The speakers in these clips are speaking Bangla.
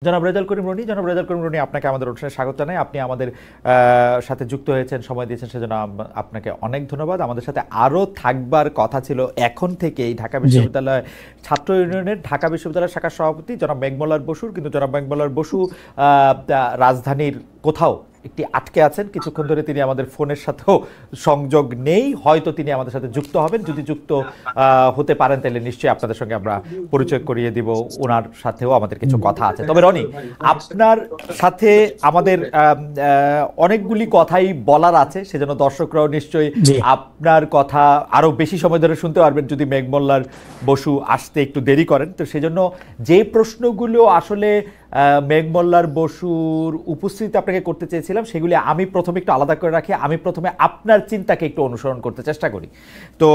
জনাব রেজাল করিম রনি, আপনাকে আমাদের অনুষ্ঠানে স্বাগত জানাই। আপনি আমাদের সাথে যুক্ত হয়েছেন, সময় দিয়েছেন, সেজন্য আপনাকে অনেক ধন্যবাদ। আমাদের সাথে আরও থাকবার কথা ছিল এখন থেকেই ঢাকা বিশ্ববিদ্যালয় ছাত্র ইউনিয়নের ঢাকা বিশ্ববিদ্যালয় শাখার সভাপতি জনাব মেঘমল্লার বসুর, কিন্তু জনাব মেঘমল্লার বসু রাজধানীর কোথাও একটি আটকে আছেন। কিছুক্ষণ ধরে তিনি আমাদের ফোনের সাথেও সংযোগ নেই, হয়তো তিনি আমাদের সাথে যুক্ত হবেন। যদি যুক্ত হতে পারেন তাহলে নিশ্চয়ই আপনাদের সঙ্গে আমরা পরিচয় করিয়ে দিব, ওনার সাথেও আমাদের কিছু কথা আছে। তবে রনি, আপনার সাথে আমাদের অনেকগুলি কথাই বলার আছে, সেজন্য দর্শকরাও নিশ্চয়ই আপনার কথা আরো বেশি সময় ধরে শুনতে পারবেন যদি মেঘমল্লার বসু আসতে একটু দেরি করেন। তো সেজন্য যে প্রশ্নগুলো আসলে মেঘমল্লার বসুর উপস্থিতি আপনাকে করতে চেয়েছিলাম, সেগুলি আমি প্রথমে একটু আলাদা করে রাখি। আমি প্রথমে আপনার চিন্তাকে একটু অনুসরণ করতে চেষ্টা করি। তো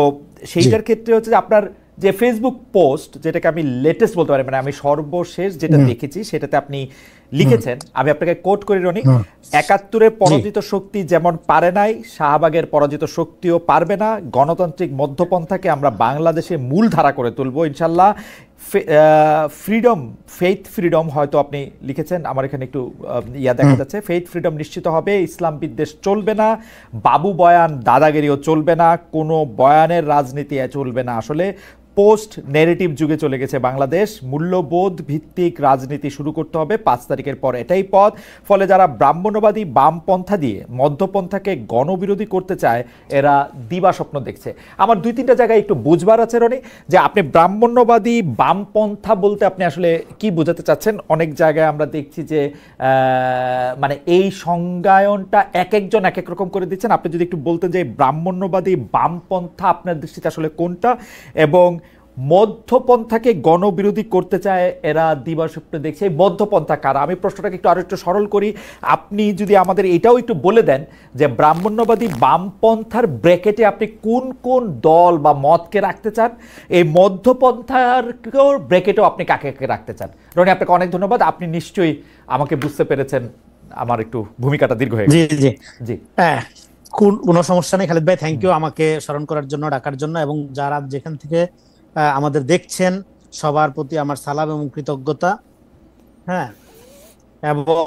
সেইটার ক্ষেত্রে হচ্ছে যে আপনার যে ফেসবুক পোস্ট, যেটাকে আমি লেটেস্ট বলতে পারি, মানে আমি সর্বশেষ যেটা দেখেছি সেটাতে আপনি লিখেছেন, আমি আপনাকে কোট করি রনি, ৭১-এর পরাজিত শক্তি যেমন পারে নাই, শাহবাগের পরাজিত শক্তিও পারবে না। গণতান্ত্রিক মধ্যপন্থাকে আমরা বাংলাদেশে মূল ধারা করে তুলব ইনশাল্লাহ। ফ্রিডম, ফেইথ ফ্রিডম হয়তো আপনি লিখেছেন, আমার এখানে একটু দেখা যাচ্ছে, ফেইথ ফ্রিডম নিশ্চিত হবে, ইসলাম বিদ্বেষ চলবে না, বাবু বয়ান দাদাগিরিও চলবে না, কোনো বয়ানের রাজনীতি চলবে না। আসলে পোস্ট নেগেটিভ যুগে চলে গেছে বাংলাদেশ, মূল্যবোধ ভিত্তিক রাজনীতি শুরু করতে হবে। ৫ তারিখের পর এটাই পথ। ফলে যারা ব্রাহ্মণ্যবাদী বামপন্থা দিয়ে মধ্যপন্থাকে গণবিরোধী করতে চায়, এরা দিবা স্বপ্ন দেখছে। আমার ২-৩টা জায়গায় একটু বুঝবার আছে রনি, যে আপনি ব্রাহ্মণ্যবাদী বামপন্থা বলতে আপনি আসলে কি বোঝাতে চাচ্ছেন। অনেক জায়গায় আমরা দেখছি যে মানে এই সংজ্ঞায়নটা এক একজন এক এক রকম করে দিচ্ছেন। আপনি যদি একটু বলতেন যে ব্রাহ্মণ্যবাদী বামপন্থা আপনার দৃষ্টিতে আসলে কোনটা, এবং মধ্যপন্থাকে গণবিরোধী করতে চায় এরা দিবাস্বপ্নে দেখছে, এই মধ্যপন্থা কারা? আমি প্রশ্নটাকে একটু আরো একটু সরল করি। আপনি যদি আমাদের এটাও একটু বলে দেন যে ব্রাহ্মণ্যবাদী বামপন্থার ব্র্যাকেটে আপনি কোন কোন দল বা মতকে রাখতে চান, এই মধ্যপন্থার ব্র্যাকেটেও আপনি কাকে কাকে রাখতে চান। রনি, আপনাকে অনেক ধন্যবাদ। আপনি নিশ্চয়ই আমাকে বুঝতে পেরেছেন। আমার একটু ভূমিকাটা দীর্ঘ হয়ে গেছে। জি জি, হ্যাঁ, কোনো সমস্যা নেই খালিদ ভাই, থ্যাংক ইউ আমাকে স্মরণ করার জন্য, ডাকার জন্য। এবং যারা যেখান থেকে আমাদের দেখছেন সবার প্রতি আমার সালাম এবং কৃতজ্ঞতা। হ্যাঁ, এবং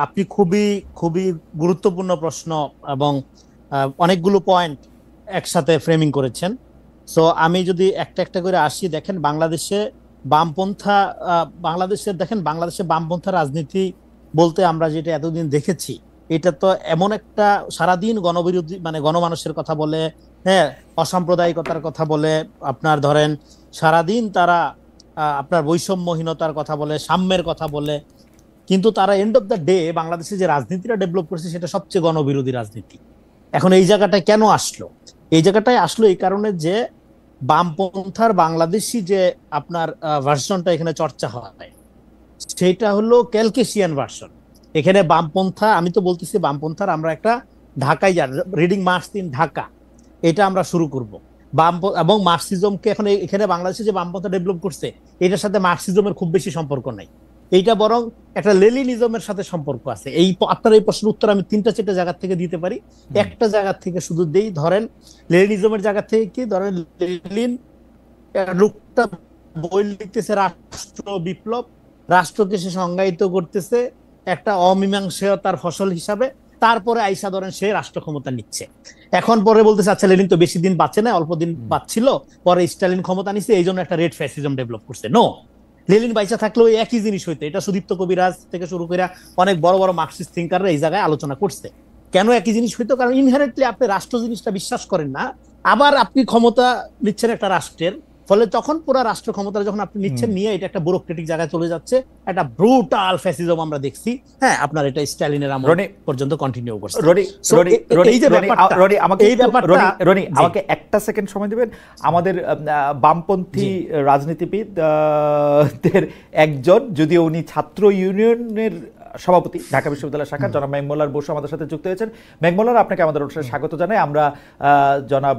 আপনি খুবই খুবই গুরুত্বপূর্ণ প্রশ্ন এবং অনেকগুলো পয়েন্ট একসাথে ফ্রেমিং করেছেন। সো আমি যদি একটা একটা করে আসি, দেখেন বাংলাদেশে বামপন্থা, বাংলাদেশে বামপন্থা রাজনীতি বলতে আমরা যেটা এতদিন দেখেছি, এটা তো এমন একটা সারাদিন গণবিরোধী, মানে গণমানুষের কথা বলে, হ্যাঁ, অসাম্প্রদায়িকতার কথা বলে, আপনার ধরেন সারাদিন তারা আপনার বৈষম্যহীনতার কথা বলে, সাম্যের কথা বলে, কিন্তু তারা এন্ড অফ দ্য ডে বাংলাদেশে যে রাজনীতিটা ডেভেলপ করেছে সেটা সবচেয়ে গণবিরোধী রাজনীতি। এখন এই জায়গাটায় কেন আসলো? এই জায়গাটায় আসলো এই কারণে যে বামপন্থার বাংলাদেশি যে আপনার ভার্সনটা এখানে চর্চা হয়, সেটা হলো ক্যালকেশিয়ান ভার্সন। এখানে বামপন্থা, আমি তো বলতেছি বামপন্থার আমরা একটা ঢাকায় রিডিং মার্চ ইন ঢাকা, এটা আমরা শুরু করব। এবং মার্কসিজমকে এখন এখানে বাংলাদেশে যে বামপন্থা ডেভেলপ করছে, এটার সাথে মার্কসিজমের খুব বেশি সম্পর্ক নাই, এইটা বরং একটা লেনিনিজমের সাথে সম্পর্ক আছে। আপনার এই প্রশ্নের উত্তর আমি ৩-৪ জায়গা থেকে দিতে পারি। একটা জায়গা থেকে শুধু দেই, ধরেন লেনিনিজমের জায়গা থেকে কি, ধরেন লেনিন লোকটা বই লিখতেছে রাষ্ট্র বিপ্লব, রাষ্ট্রকে সে সংজ্ঞায়িত করতেছে একটা অমীমাংসতার ফসল হিসাবে, তারপরে আইসা ধরেন সে রাষ্ট্র ক্ষমতা নিচ্ছে। এখন পরে বলতেছে আচ্ছা লেনিন তো বেশি দিন বাঁচে না, অল্প দিন বাঁচছিল, পরে স্টালিন ক্ষমতা নিচ্ছে, এই জন্য একটা রেড ফ্যাসিজম ডেভেলপ করছে। নো, লেনিন বাইচা থাকলেও একই জিনিস হইতো। এটা সুদীপ্ত কবিরাজ থেকে শুরু করে অনেক বড় বড় মার্কসিস্ট থিঙ্কাররা এই জায়গায় আলোচনা করছে। কেন একই জিনিস হইতো? কারণ ইনহেরেন্টলি আপনি রাষ্ট্র জিনিসটা বিশ্বাস করেন না, আবার আপনি ক্ষমতা নিচ্ছেন একটা রাষ্ট্রের, ফলে তখন পুরো রাষ্ট্র ক্ষমতা যখন আপনি নিচ্ছেন, নিয়ে এটা একটা ব্যুরোক্রেটিক জায়গায় চলে যাচ্ছে, একটা ব্রুটাল ফ্যাসিজম আমরা দেখছি। হ্যাঁ, আপনার এটা স্টালিনের আমল পর্যন্ত কন্টিনিউ করছে। আমাকে একটা সেকেন্ড সময় দিবেন। আমাদের বামপন্থী রাজনীতিবিদ একজন, যদিও উনি ছাত্র ইউনিয়নের সভাপতি ঢাকা বিশ্ববিদ্যালয় শাখা, জনাব মেঘমল্লার বসু আমাদের সাথে যুক্ত হয়েছেন। মেঘমল্লার, আপনাকে আমাদের অনুষ্ঠানে স্বাগত জানাই। আমরা জনাব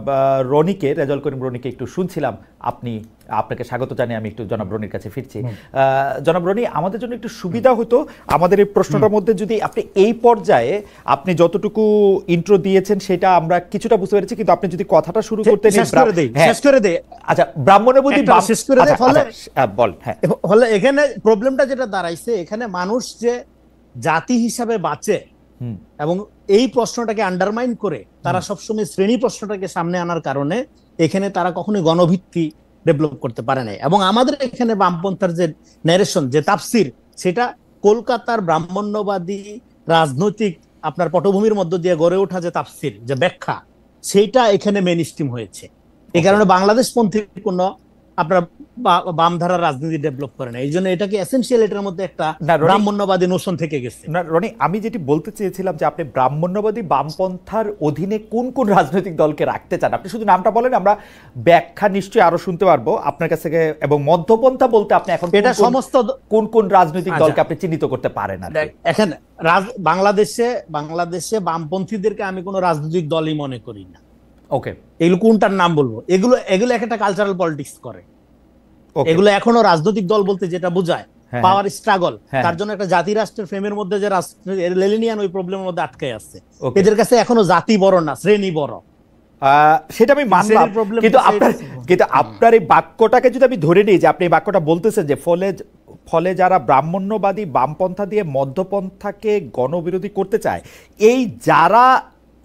রনিকে, রেজাল করিম রনিকে একটু শুনছিলাম, আপনি আপনাকে স্বাগত জানিয়ে আমি একটু জনাব রনির কাছে ফিরছি। জনাব রনি, আমাদের জন্য একটু সুবিধা হতো আমাদের এই প্রশ্নটার মধ্যে যদি আপনি এই পর্যায়ে আপনি যতটুকু ইন্ট্রো দিয়েছেন সেটা আমরা কিছুটা বুঝতে পেরেছি, কিন্তু আপনি যদি কথাটা শুরু করতে শেষ করে দেই। আচ্ছা, ব্রাহ্মণ্যবাদী শেষ করে দেই। বল। হ্যাঁ, হলে এখানে প্রবলেমটা যেটা দাঁড়াইছে, এখানে মানুষ যে জাতি হিসাবে বাঁচে এবং এই প্রশ্নটাকে আন্ডারমাইন করে তারা সবসময় শ্রেণী প্রশ্নটাকে সামনে আনার কারণে এখানে তারা কখনোই গণভিত্তি ডেভেলপ করতে পারে নাই। এবং আমাদের এখানে বামপন্থার যে ন্যারেশন, যে তাফসির, সেটা কলকাতার ব্রাহ্মণ্যবাদী রাজনৈতিক আপনার পটভূমির মধ্য দিয়ে গড়ে ওঠা যে তাফসির, যে ব্যাখ্যা, সেইটা এখানে মেইন স্ট্রিম হয়েছে। এই কারণে বাংলাদেশপন্থী কোনো আপনার বামধারা রাজনীতি ডেভেলপ করে না। এই জন্য এটাকে এসেনশিয়াল, এটার মধ্যে একটা ব্রাহ্মণ্যবাদী নোশন থেকে গেছে। না রনি, আমি যেটি বলতে চেয়েছিলাম যে আপনি ব্রাহ্মণ্যবাদী বামপন্থার অধীনে কোন কোন রাজনৈতিক দলকে রাখতে চান, আপনি শুধু নামটা বলেন, আমরা ব্যাখ্যা নিশ্চয়ই আরো শুনতে পারবো আপনার কাছ থেকে। এবং মধ্যপন্থা বলতে আপনি এখন এটা সমস্ত কোন কোন রাজনৈতিক দলকে আপনি চিহ্নিত করতে পারেন? এখন বাংলাদেশে বামপন্থীদেরকে আমি কোনো রাজনৈতিক দলই মনে করি না। ওকে, এগুলো কোনটার নাম বলবো? এগুলো একটা কালচারাল পলিটিক্স করে। এগুলো এখনো রাজনৈতিক দল বলতে যেটা বোঝায় পাওয়ার স্ট্রাগল, তার জন্য একটা জাতি রাষ্ট্রের ফ্রেমের মধ্যে যে লেনিনিয়ান ওই প্রবলেমের মধ্যে আটকে আছে। এদের কাছে এখনো জাতি বড় না, শ্রেণী বড়। সেটা আমি মানলাম, কিন্তু আপনার এই বাক্যটাকে যদি আমি ধরে নিই যে আপনি এই বাক্যটা বলতেছেন যে ফলে যারা ব্রাহ্মণ্যবাদী বামপন্থা দিয়ে মধ্যপন্থাকে গণবিরোধী করতে চায়, এই যারা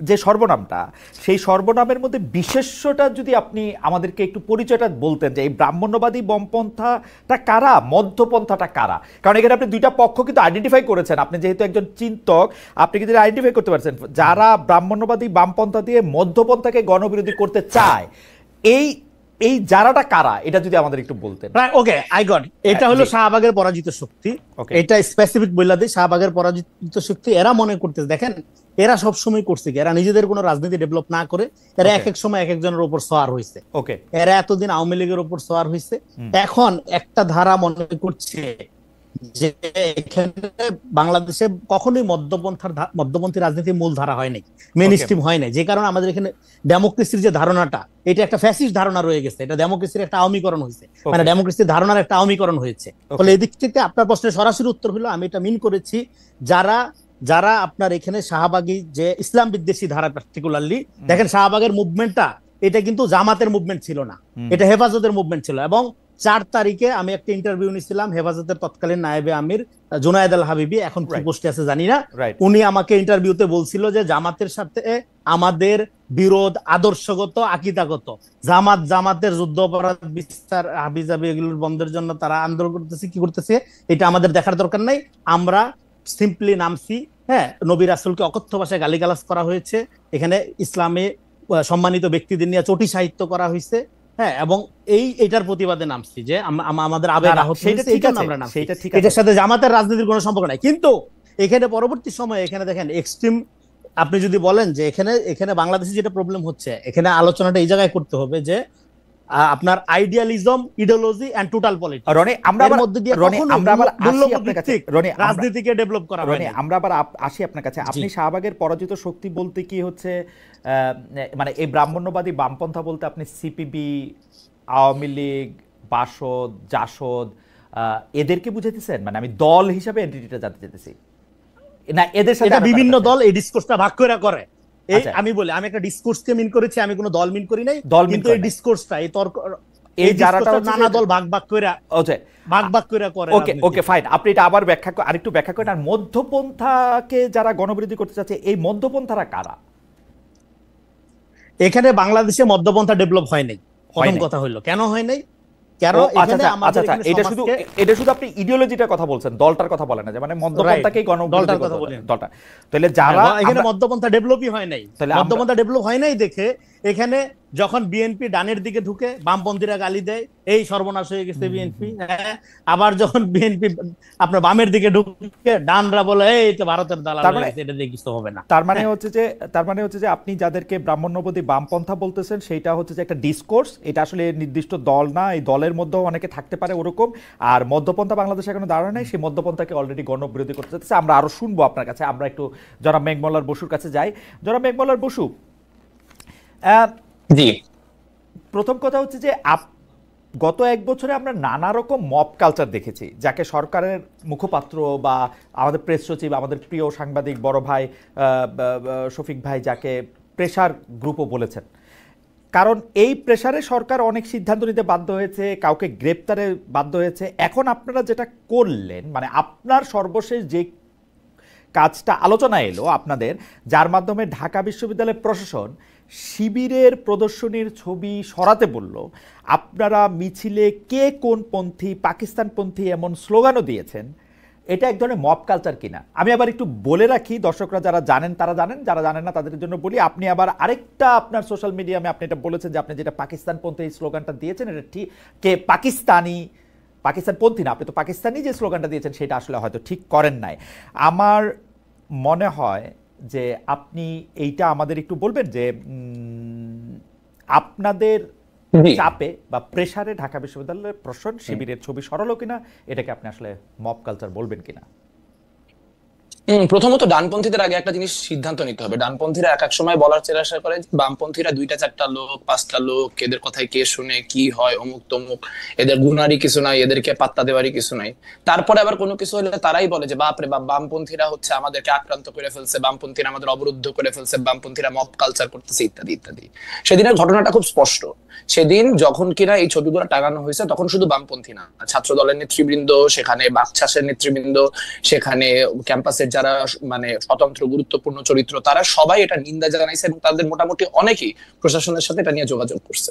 যে সর্বনামটা, সেই সর্বনামের মধ্যে বিশেষ্যটা যদি আপনি আমাদেরকে একটু পরিচয়টা বলতেন যে এই ব্রাহ্মণ্যবাদী বামপন্থাটা কারা, মধ্যপন্থাটা কারা? কারণ এখানে আপনি দুইটা পক্ষ কিন্তু আইডেন্টিফাই করেছেন। আপনি যেহেতু একজন চিন্তক, আপনি কিন্তু আইডেন্টিফাই করতে পারছেন যারা ব্রাহ্মণ্যবাদী বামপন্থা দিয়ে মধ্যপন্থাকে গণবিরোধী করতে চায়। এই যারাটা কারা, এটা যদি আমাদের একটু বলতেন। ওকে, আই গট। এটা হলো শাহবাগের পরাজিত শক্তি। এটা স্পেসিফিক বইলা দিই, শাহবাগের পরাজিত শক্তি। এরা মনে করতেছে, দেখেন এরা সবসময় করছে কি, এরা নিজেদের কোনো রাজনীতি ডেভেলপ না করে এরা এক এক সময় এক একজনের উপর সওয়ার হয়েছে। এরা এতদিন আওয়ামী লীগের উপর সওয়ার হয়েছে, এখন একটা ধারা মনে করছে যে এখানে বাংলাদেশে কখনোই মধ্যপন্থী রাজনীতির মূল ধারা হয় নাই, মেইন স্ট্রিম হয় নাই। যে কারণে আমাদের এখানে ডেমোক্রেসির যে ধারণাটা, এটা একটা ফ্যাসিস্ট ধারণা রয়ে গেছে। এটা ডেমোক্রেসির একটা আওয়ামীকরণ হয়েছে, মানে ডেমোক্রেসির ধারণার একটা আওয়ামীকরণ হয়েছে। ফলে এদিক থেকে আপনার প্রশ্নের সরাসরি উত্তর হলো, আমি এটা মিন করেছি যারা আপনার এখানে শাহবাগী যে ইসলাম বিদ্বেষী ধারা, পার্টিকুলারলি দেখেন শাহবাগের মুভমেন্টটা, এটা কিন্তু জামাতের মুভমেন্ট ছিল না, এটা হেফাজতের মুভমেন্ট ছিল। এবং 4 তারিখে আমি একটা ইন্টারভিউ নিয়েছিলাম হেফাজতের তৎকালীন নায়েবে আমির জুনায়েদ আল হাবিবি, এখন কি পোস্টে আছে জানি না। উনি আমাকে ইন্টারভিউতে বলছিল যে জামাতের সাথে আমাদের বিরোধ আদর্শগত, আকীদাগত। জামাতের যুদ্ধ অপরাধ বিচার হাবিজাবি এগুলোর বন্ধের জন্য তারা আন্দোলন করতেছে, কি করতেছে এটা আমাদের দেখার দরকার নাই। আমরা সিম্পলি নামছি, হ্যাঁ, নবী রাসূলকে অকথ্য ভাষায় গালিগালাজ করা হয়েছে, এখানে ইসলামে সম্মানিত ব্যক্তিদের নিয়ে চটি সাহিত্য করা হয়েছে, হ্যাঁ, এবং এইটার প্রতিবাদে নামছি যে আমাদের আবেগ আহত হয়েছে, এই জন্য আমরা নামছি। এটার সাথে জামাতের রাজনীতির কোনো সম্পর্ক নাই। কিন্তু এখানে পরবর্তী সময়ে এখানে দেখেন এক্সট্রিম, আপনি যদি বলেন যে এখানে বাংলাদেশে যেটা প্রবলেম হচ্ছে, এখানে আলোচনাটা এই জায়গায় করতে হবে যে আপনার idealism, ideology and total politics, রাজনীতিকে ডেভেলপ করা হয়। আমরা আবার আসি আপনার কাছে। আপনি শাহবাগের পরাজিত শক্তি বলতে কি হচ্ছে, মানে এই ব্রাহ্মণ্যবাদী বামপন্থা বলতে আপনি সিপিবি, আওয়ামী লীগ, বাসদ, জাসদ এদেরকে বুঝাইতেছেন? মানে আমি দল হিসাবে এন্টিটিটা জানতে চাইতেছি না, এদের সাথে বিভিন্ন দল এই ডিসকোর্সটা ভাগ করে। এই আমি বলি, আমি একটা ডিসকোর্সকে মিন করেছি, আমি কোনো দল মিন করি নাই। কিন্তু এই ডিসকোর্সটা, এই তর্ক, এই যারাটা নানা দল ভাগ করে করে। ওকে ফাইন, আপনি এটা আবার আরেকটু ব্যাখ্যা করেন। আর মধ্যপন্থাকে যারা গণবিরোধী করতে চাচ্ছে, এই মধ্যপন্থারা কারা? এখানে বাংলাদেশে মধ্যপন্থা ডেভেলপ হয় নাই। প্রথম কথা হলো কেন হয় নাই, এটা শুধু আপনি ইডিওলজিটার কথা বলছেন, দলটার কথা বলেন না, যে মানে মধ্যপন্থাকেই গণবিরোধী দলটা। তাহলে যারা এখানে মধ্যপন্থা ডেভেলপই হয় নাই, মধ্যপন্থা ডেভেলপ হয় নাই দেখে এখানে যখন বিএনপি ডানের দিকে ঢুকে বামপন্থীরা গালি দেয়, এই সর্বনাশ হয়ে গেছে বিএনপি। আবার যখন বিএনপি আপনার বামের দিকে ঢুকে ডানরা বলে এই তো ভারতের দালাল, এটা দিয়ে কিছু হবে না। তার মানে হচ্ছে যে আপনি যাদেরকে ব্রাহ্মণ্যবাদী বামপন্থা বলতেছেন, সেইটা হচ্ছে যে একটা ডিসকোর্স, এটা আসলে নির্দিষ্ট দল না, এই দলের মধ্যেও অনেকে থাকতে পারে ওরকম। আর মধ্যপন্থা বাংলাদেশে এখনো দাঁড়ায় নাই, সেই মধ্যপন্থাকে অলরেডি গণবিরোধী করতে চাচ্ছে। আমরা আরো শুনবো আপনার কাছে। আমরা একটু জনাব মেঘমল্লার বসুর কাছে যাই। জনাব মেঘমল্লার বসু, জি, প্রথম কথা হচ্ছে যে গত এক বছরে আমরা নানা রকম মব কালচার দেখেছি, যাকে সরকারের মুখপাত্র বা আমাদের প্রেস সচিব, আমাদের প্রিয় সাংবাদিক বড় ভাই শফিক ভাই যাকে প্রেসার গ্রুপও বলেছেন। কারণ এই প্রেসারে সরকার অনেক সিদ্ধান্ত নিতে বাধ্য হয়েছে, কাউকে গ্রেপ্তারে বাধ্য হয়েছে। এখন আপনারা যেটা করলেন, মানে আপনার সর্বশেষ যে কাজটা আলোচনা এলো আপনাদের, যার মাধ্যমে ঢাকা বিশ্ববিদ্যালয়ের প্রশাসন শিবিরের প্রদর্শনীর ছবি সরাতে বলল, আপনারা মিছিলে কে কোন পন্থী, পাকিস্তানপন্থী এমন স্লোগানও দিয়েছেন। এটা এক ধরনের মব কালচার কিনা? আমি আবার একটু বলে রাখি, দর্শকরা যারা জানেন তারা জানেন, যারা জানেন না তাদের জন্য বলি। আপনি আবার আরেকটা আপনার সোশ্যাল মিডিয়ামে আপনি এটা বলেছেন যে আপনি যেটা পাকিস্তানপন্থী এই স্লোগানটা দিয়েছেন, এটা ঠিক কে পাকিস্তানপন্থী না, আপনি তো পাকিস্তানি যে স্লোগানটা দিয়েছেন সেটা আসলে হয়তো ঠিক করেন নাই। আমার মনে হয় যে আপনি এইটা আমাদের একটু বলবেন যে আপনাদের চাপে বা প্রেসারে ঢাকা বিশ্ববিদ্যালয়ের প্রশাসন শিবিরের ছবি সরালো কিনা, এটাকে আপনি আসলে মব কালচার বলবেন কিনা? প্রথমত ডানপন্থীদের আগে একটা জিনিস সিদ্ধান্ত নিতে হবে। ডানপন্থীরা এক এক সময় বলার চেষ্টা করে বামপন্থীরা 2-4টা লোক 5টা লোক, এদের কথায় কে শুনে কি হয়, অমুক তমুক, এদের গুণারই কিছু নাই, এদেরকে পাত্তা দেওয়ারই কিছু নাই। তারপরে আবার কোনো কিছু হলে তারাই বলে যে বাপরে বাপ, বামপন্থীরা হচ্ছে আমাদেরকে আক্রান্ত করে ফেলছে, বামপন্থীরা আমাদের অবরুদ্ধ করে ফেলছে, বামপন্থীরা মব কালচার করতেছে, ইত্যাদি ইত্যাদি। সেদিনের ঘটনাটা খুব স্পষ্ট। সেদিন যখন কিনা এই ছবিগুলো টাঙানো হয়েছে তখন শুধু বামপন্থী না, ছাত্র দলের নেতৃবৃন্দ, সেখানে বাকছাসের নেতৃবৃন্দ, সেখানে ক্যাম্পাসের যারা মানে স্বতন্ত্র গুরুত্বপূর্ণ চরিত্র, তারা সবাই এটা নিন্দা জানাইছে এবং তাদের মোটামুটি অনেকেই প্রশাসনের সাথে এটা নিয়ে যোগাযোগ করছে।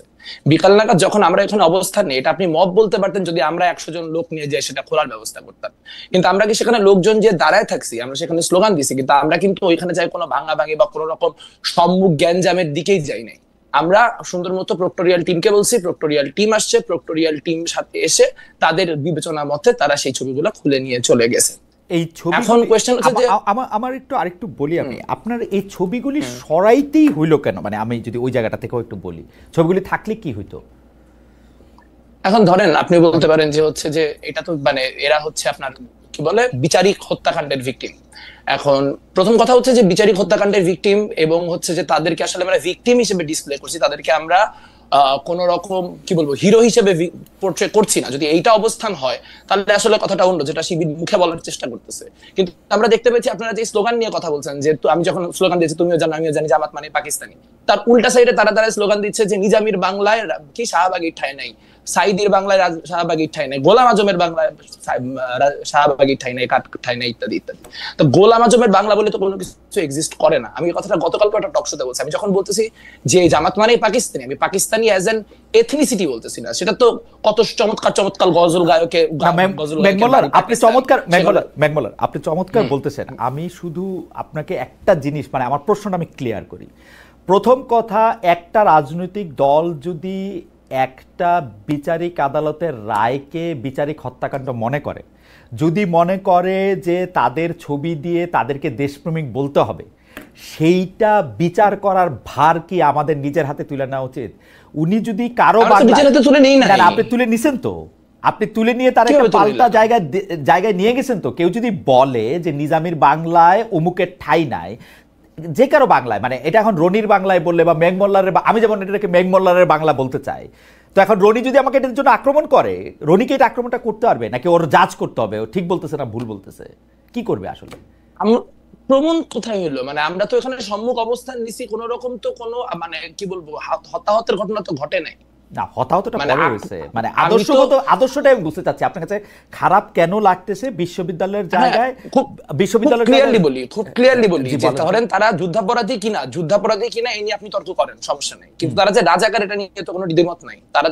বিকাল নাগাদ যখন আমরা এখানে অবস্থান নিই, এটা আপনি মব বলতে পারতেন যদি আমরা 100 জন লোক নিয়ে যাই সেটা খোলার ব্যবস্থা করতাম, কিন্তু আমরা কি সেখানে লোকজন যে দাঁড়ায় থাকছি, আমরা সেখানে স্লোগান দিছি, কিন্তু আমরা কিন্তু ওইখানে যাই কোনো ভাঙাভাঙি বা কোনো রকম সম্মুখ গ্যাঞ্জামের দিকেই যাই নাই। আমরা সুন্দর মতো প্রক্টোরিয়াল টিমকে বলছি, প্রক্টোরিয়াল টিম আসছে, প্রক্টোরিয়াল টিম সাথে এসে তাদের বিবেচনা মতে তারা সেই ছবিগুলো খুলে নিয়ে চলে গেছে। এই ছবি এখন কোশ্চেন হচ্ছে যে আমার আরেকটু বলি আমি, আপনার এই ছবিগুলি সরাইতেই হইলো কেন? মানে আমি যদি ওই জায়গাটা থেকেও একটু বলি, ছবিগুলি থাকলে কি হইতো? এখন ধরেন আপনি বলতে পারেন যে হচ্ছে যে এটা তো মানে এরা হচ্ছে আপনার কি বলে বিচারিক হত্যাকাণ্ডের ভিকটিম। এখন প্রথম কথা হচ্ছে যে বিচারিক হত্যাকাণ্ডের ভিকটিম এবং হচ্ছে যে তাদেরকে আসলে আমরা ভিকটিম হিসেবে ডিসপ্লে করছি, তাদেরকে আমরা কোন রকম কি বলবো হিরো হিসেবে পোর্ট্রে করছি না। যদি এইটা অবস্থান হয় তাহলে আসলে কথাটা অন্য, যেটা শিবির মুখে বলার চেষ্টা করতেছে। কিন্তু আমরা দেখতে পেয়েছি আপনারা যে স্লোগান নিয়ে কথা বলছেন, যে আমি যখন স্লোগান দিয়েছি তুমিও জানো আমিও জানি জামাত মানে পাকিস্তানি, তার উল্টা সাইডে তারা স্লোগান দিচ্ছে যে নিজামীর বাংলায় কি শাহবাগীর ঠাঁই নাই, সাইদির বাংলায় শাহবাগীর ঠাঁই নাই, গোলাম আজমের বাংলায় শাহবাগীর ঠাঁই নাই, ঠাঁই নাই, ইত্যাদি ইত্যাদি। তো গোলাম আজমের বাংলা বলে তো কোনো কিছু এক্সিস্ট করে না। আমি কথাটা গতকালকে একটা টক শোতে বলছি, আমি যখন বলতেছি যে জামাত মানেই পাকিস্তানি, আমি পাকিস্তানি অ্যাজ এন এথনিসিটি বলতেছি না। সেটা তো কত চমৎকার চমৎকার গজল গায়কে আপনি চমৎকার বলতেছেন। আমি শুধু আপনাকে একটা জিনিস, মানে আমার প্রশ্নটা আমি ক্লিয়ার করি। প্রথম কথা, একটা রাজনৈতিক দল যদি একটা বিচারিক আদালতের রায়কে বিচারিক হত্যাকাণ্ড মনে করে, যদি মনে করে যে তাদের ছবি দিয়ে তাদেরকে দেশপ্রেমিক বলতে হবে, সেইটা বিচার করার ভার কি আমাদের নিজের হাতে তুলে নেওয়া উচিত? উনি যদি কারো আপনি তুলে নিছেন, তো আপনি তুলে নিয়ে তার একটা পাল্টা জায়গায় নিয়ে গেছেন। তো কেউ যদি বলে যে নিজামীর বাংলায় অমুকের ঠাঁই নাই, যে কারো বাংলায়, মানে এটা এখন রনির বাংলায় বললে বা মেঘমল্লারের, আমি যেমন এটাকে মেঘমল্লারের বাংলা বলতে চাই, তো এখন রনি যদি আমাকে এটার জন্য আক্রমণ করে, রনিকে এটা আক্রমণটা করতে পারবে নাকি ওর জাজ করতে হবে ও ঠিক বলতেছে না ভুল বলতেছে? কি করবে আসলে? প্রমাণ কোথায় হলো? মানে আমরা তো এখানে সম্মুখ অবস্থান নিছি, কোন রকম তো কোনো মানে কি বলবো হতাহতের ঘটনা তো ঘটে নাই। না, হতাহতটা পরে হয়েছে, মানে আদর্শটাই আমি বুঝতে চাচ্ছি আপনার কাছে খারাপ কেন লাগতেছে বিশ্ববিদ্যালয়ের জায়গায়। বিশ্ববিদ্যালয়ের খুব ক্লিয়ারলি বলি যে ধরেন তারা যুদ্ধাপরাধী কিনা এই নিয়ে আপনি তর্ক করেন, সমস্যা নেই, কিন্তু তারা যে রাজাকার এটা নিয়ে তো কোনো দ্বিমত নাই। তারা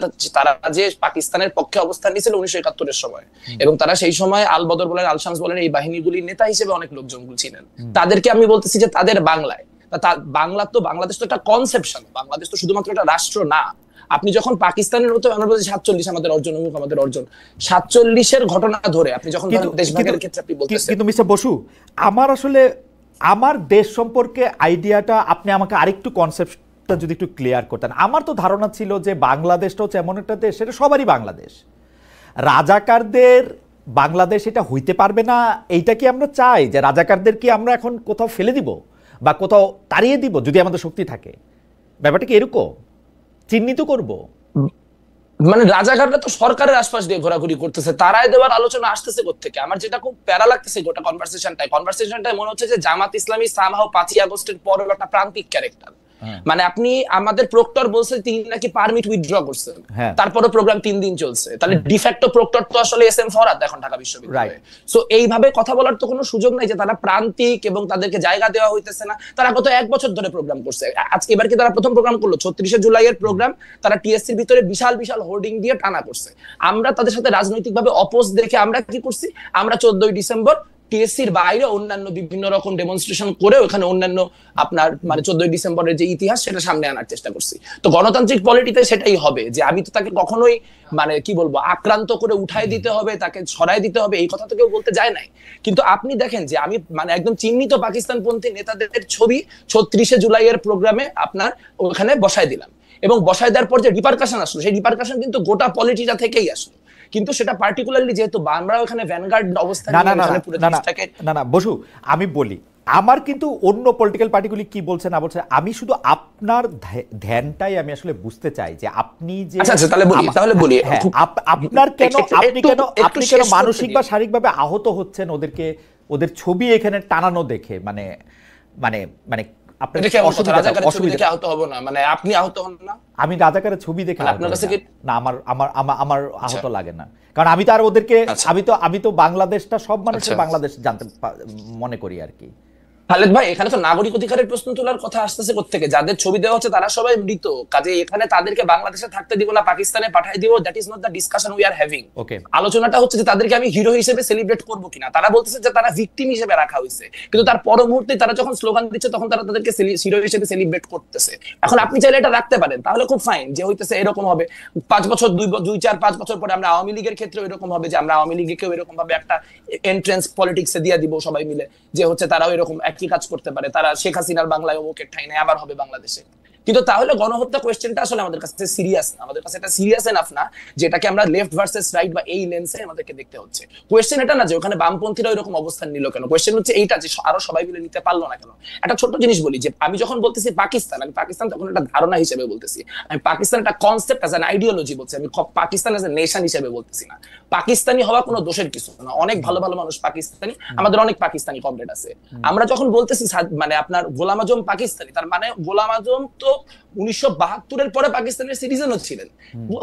যে পাকিস্তানের পক্ষে অবস্থান নিয়েছিল 1971-এর সময়, এবং তারা সেই সময় আল বদর বলেন, আল শামস বলেন, এই বাহিনীগুলির নেতা হিসেবে অনেক লোকজন ছিলেন। তাদেরকে আমি বলতেছি যে তাদের বাংলায়, বাংলাদেশ তো একটা কনসেপশন, বাংলাদেশ তো শুধুমাত্র একটা রাষ্ট্র না। আপনি যখন পাকিস্তানের মতো, আমরা বলছি 47 আমাদের অর্জন, অমুক আমাদের অর্জন, 47-এর ঘটনা ধরে আপনি যখন দেশভাগের ক্ষেত্রে আপনি বলতেছেন। কিন্তু মিস্টার বসু, আমার আসলে আমার দেশ সম্পর্কে আইডিয়াটা আপনি আমাকে আরেকটু কনসেপ্টটা যদি একটু ক্লিয়ার করতেন। আমার তো ধারণা ছিল যে বাংলাদেশটা হচ্ছে এমন একটা দেশ, সেটা সবারই বাংলাদেশ, রাজাকারদের বাংলাদেশ এটা হইতে পারবে না। এইটা কি আমরা চাই যে রাজাকারদের কি আমরা এখন কোথাও ফেলে দিব বা কোথাও তাড়িয়ে দিব যদি আমাদের শক্তি থাকে? ব্যাপারটা কি এরকম চিহ্নিত করব? মানে রাজাকাররা তো সরকারের আশপাশ দিয়ে ঘোরাঘুরি করতেছে, তারাই দেওয়ার আলোচনা আসতেছে কোত্থেকে? আমার যেটা খুব প্যারা লাগতেছে গোটা কনভারসেশনটাই মনে হচ্ছে যে জামাত ইসলামী সামহাও 5ই আগস্টের পরের একটা প্রান্তিক ক্যারেক্টার। মানে আপনি আমাদের প্রক্টর বলছে তিনি নাকি পারমিট উইথড্র করছেন, তারপরে প্রোগ্রাম 3 দিন চলছে, তাহলে ডিফ্যাক্টো প্রক্টর তো আসলে এস এম ফরহাদ এখন ঢাকা বিশ্ববিদ্যালয়ে। সো এইভাবে কথা বলার তো কোনো সুযোগ নাই যে তারা প্রান্তিক এবং তাদেরকে জায়গা দেওয়া হইতেছে না। তারা গত 1 বছর ধরে প্রোগ্রাম করছে, আজকে এবার কি তারা প্রথম প্রোগ্রাম করলো? 36শে জুলাইয়ের প্রোগ্রাম তারা টিএসসির ভিতরে বিশাল বিশাল হোর্ডিং দিয়ে টানা করছে। আমরা তাদের সাথে রাজনৈতিকভাবে অপোজ দেখে আমরা কি করছি, আমরা 14ই ডিসেম্বর টিএসসির বাইরে অন্যান্য বিভিন্ন রকম ডেমনস্ট্রেশন করে ওখানে অন্যান্য আপনার মানে 14ই ডিসেম্বরের যে ইতিহাস সেটা সামনে আনার চেষ্টা করছি। তো গণতান্ত্রিক পলিটিতে সেটাই হবে যে আমি তো তাকে কখনোই মানে কি বলবো আক্রান্ত করে উঠাই দিতে হবে, তাকে ছড়াই দিতে হবে, এই কথা তো কেউ বলতে যায় নাই। কিন্তু আপনি দেখেন যে আমি মানে একদম চিহ্নিত পাকিস্তানপন্থী নেতাদের ছবি 36শে জুলাইয়ের প্রোগ্রামে আপনার ওখানে বসায় দিলাম, এবং বসায় দেওয়ার পর যে রিপারকাশন আসলো সেই রিপারকাশন কিন্তু গোটা পলিটিটা থেকেই আসলো। কিন্তু সেটা পার্টিকুলারলি যেহেতু আমরা ওখানে ভ্যানগার্ড অবস্থানে না বসু, আমি বলি আমার কিন্তু অন্য পলিটিক্যাল পার্টিগুলি কি বলছে না বলছে, আমি শুধু আপনার ধ্যানটাই আমি আসলে বুঝতে চাই যে আপনি যে আচ্ছা তাহলে বলি আপনার কেন আপনি কেন মানসিক বা শারীরিকভাবে আহত হচ্ছেন ওদের ছবি এখানে টানানো দেখে, মানে মানে মানে আমি রাজাকারের ছবি দেখে না, আমার আহত লাগে না, কারণ আমি তো আর ওদেরকে আমি তো বাংলাদেশটা সব মানুষের বাংলাদেশ জানতে মনে করি আর কি। খালেদ ভাই, এখানে তো নাগরিক অধিকারের প্রশ্ন তোলার কথা আসতেছে কোত্থেকে? যাদের ছবি দেওয়া হচ্ছে তারা সবাই মৃত, কাজে এখানে তাদেরকে বাংলাদেশে থাকতে দিব না পাকিস্তানে পাঠিয়ে দিব, that is not the discussion we are having. আলোচনাটা হচ্ছে যে তাদেরকে আমি হিরো হিসেবে সেলিব্রেট করবো কিনা। তারা বলতেছে যে তারা ভিকটিম হিসেবে রাখা হয়েছে, কিন্তু তার পর মুহূর্তে তারা যখন স্লোগান দিচ্ছে তখন তারা তাদেরকে হিরো হিসেবে সেলিব্রেট করতেছে। এখন আপনি চাইলে এটা রাখতে পারেন, তাহলে খুব ফাইন, যে হইতেছে এরকম হবে 5 বছর 2-4-5 বছর পরে আমরা আওয়ামী লীগের ক্ষেত্রে এরকম হবে যে আমরা আওয়ামী লীগকেও এরকম ভাবে একটা এন্ট্রেন্স পলিটিক্সে দিয়ে দিব সবাই মিলে, যে হচ্ছে তারাও এরকম একই কাজ করতে পারে, তারা শেখ হাসিনার বাংলায় অমুকের ঠাই নেই আবার হবে বাংলাদেশে। কিন্তু তাহলে গণহত্যা কোয়েশ্চেনটা আসলে আমাদের কাছে সিরিয়াস না, আমাদের কাছে এটা সিরিয়াস এনাফ না যেটাকে আমরা লেফট ভার্সেস রাইট বা এই লেন্সে আমাদেরকে দেখতে হচ্ছে। কোয়েশ্চেন এটা না যে ওখানে বামপন্থীরা এরকম অবস্থান নিল কেন, কোয়েশ্চেন হচ্ছে এইটা যে আরো সবাই মিলে নিতে পারলো না কেন। একটা ছোট্ট জিনিস বলি, যে আমি যখন বলতেছি পাকিস্তান, আমি পাকিস্তান তখন একটা ধারণা হিসেবে বলতেছি, আমি পাকিস্তান একটা কনসেপ্ট অ্যাজ অ্যান আইডিওলজি বলছি, আমি পাকিস্তান অ্যাজ এ নেশন হিসেবে বলতেছি না। পাকিস্তানি হওয়া কোনো দোষের কিছু না, অনেক ভালো ভালো মানুষ পাকিস্তানি, আমাদের অনেক পাকিস্তানি কমরেড আছে। আমরা যখন বলতেছি মানে আপনার গোলাম আজম পাকিস্তানি, তার মানে গোলাম আজম তো 1972-এর পরে পাকিস্তানের সিটিজেনও ছিলেন,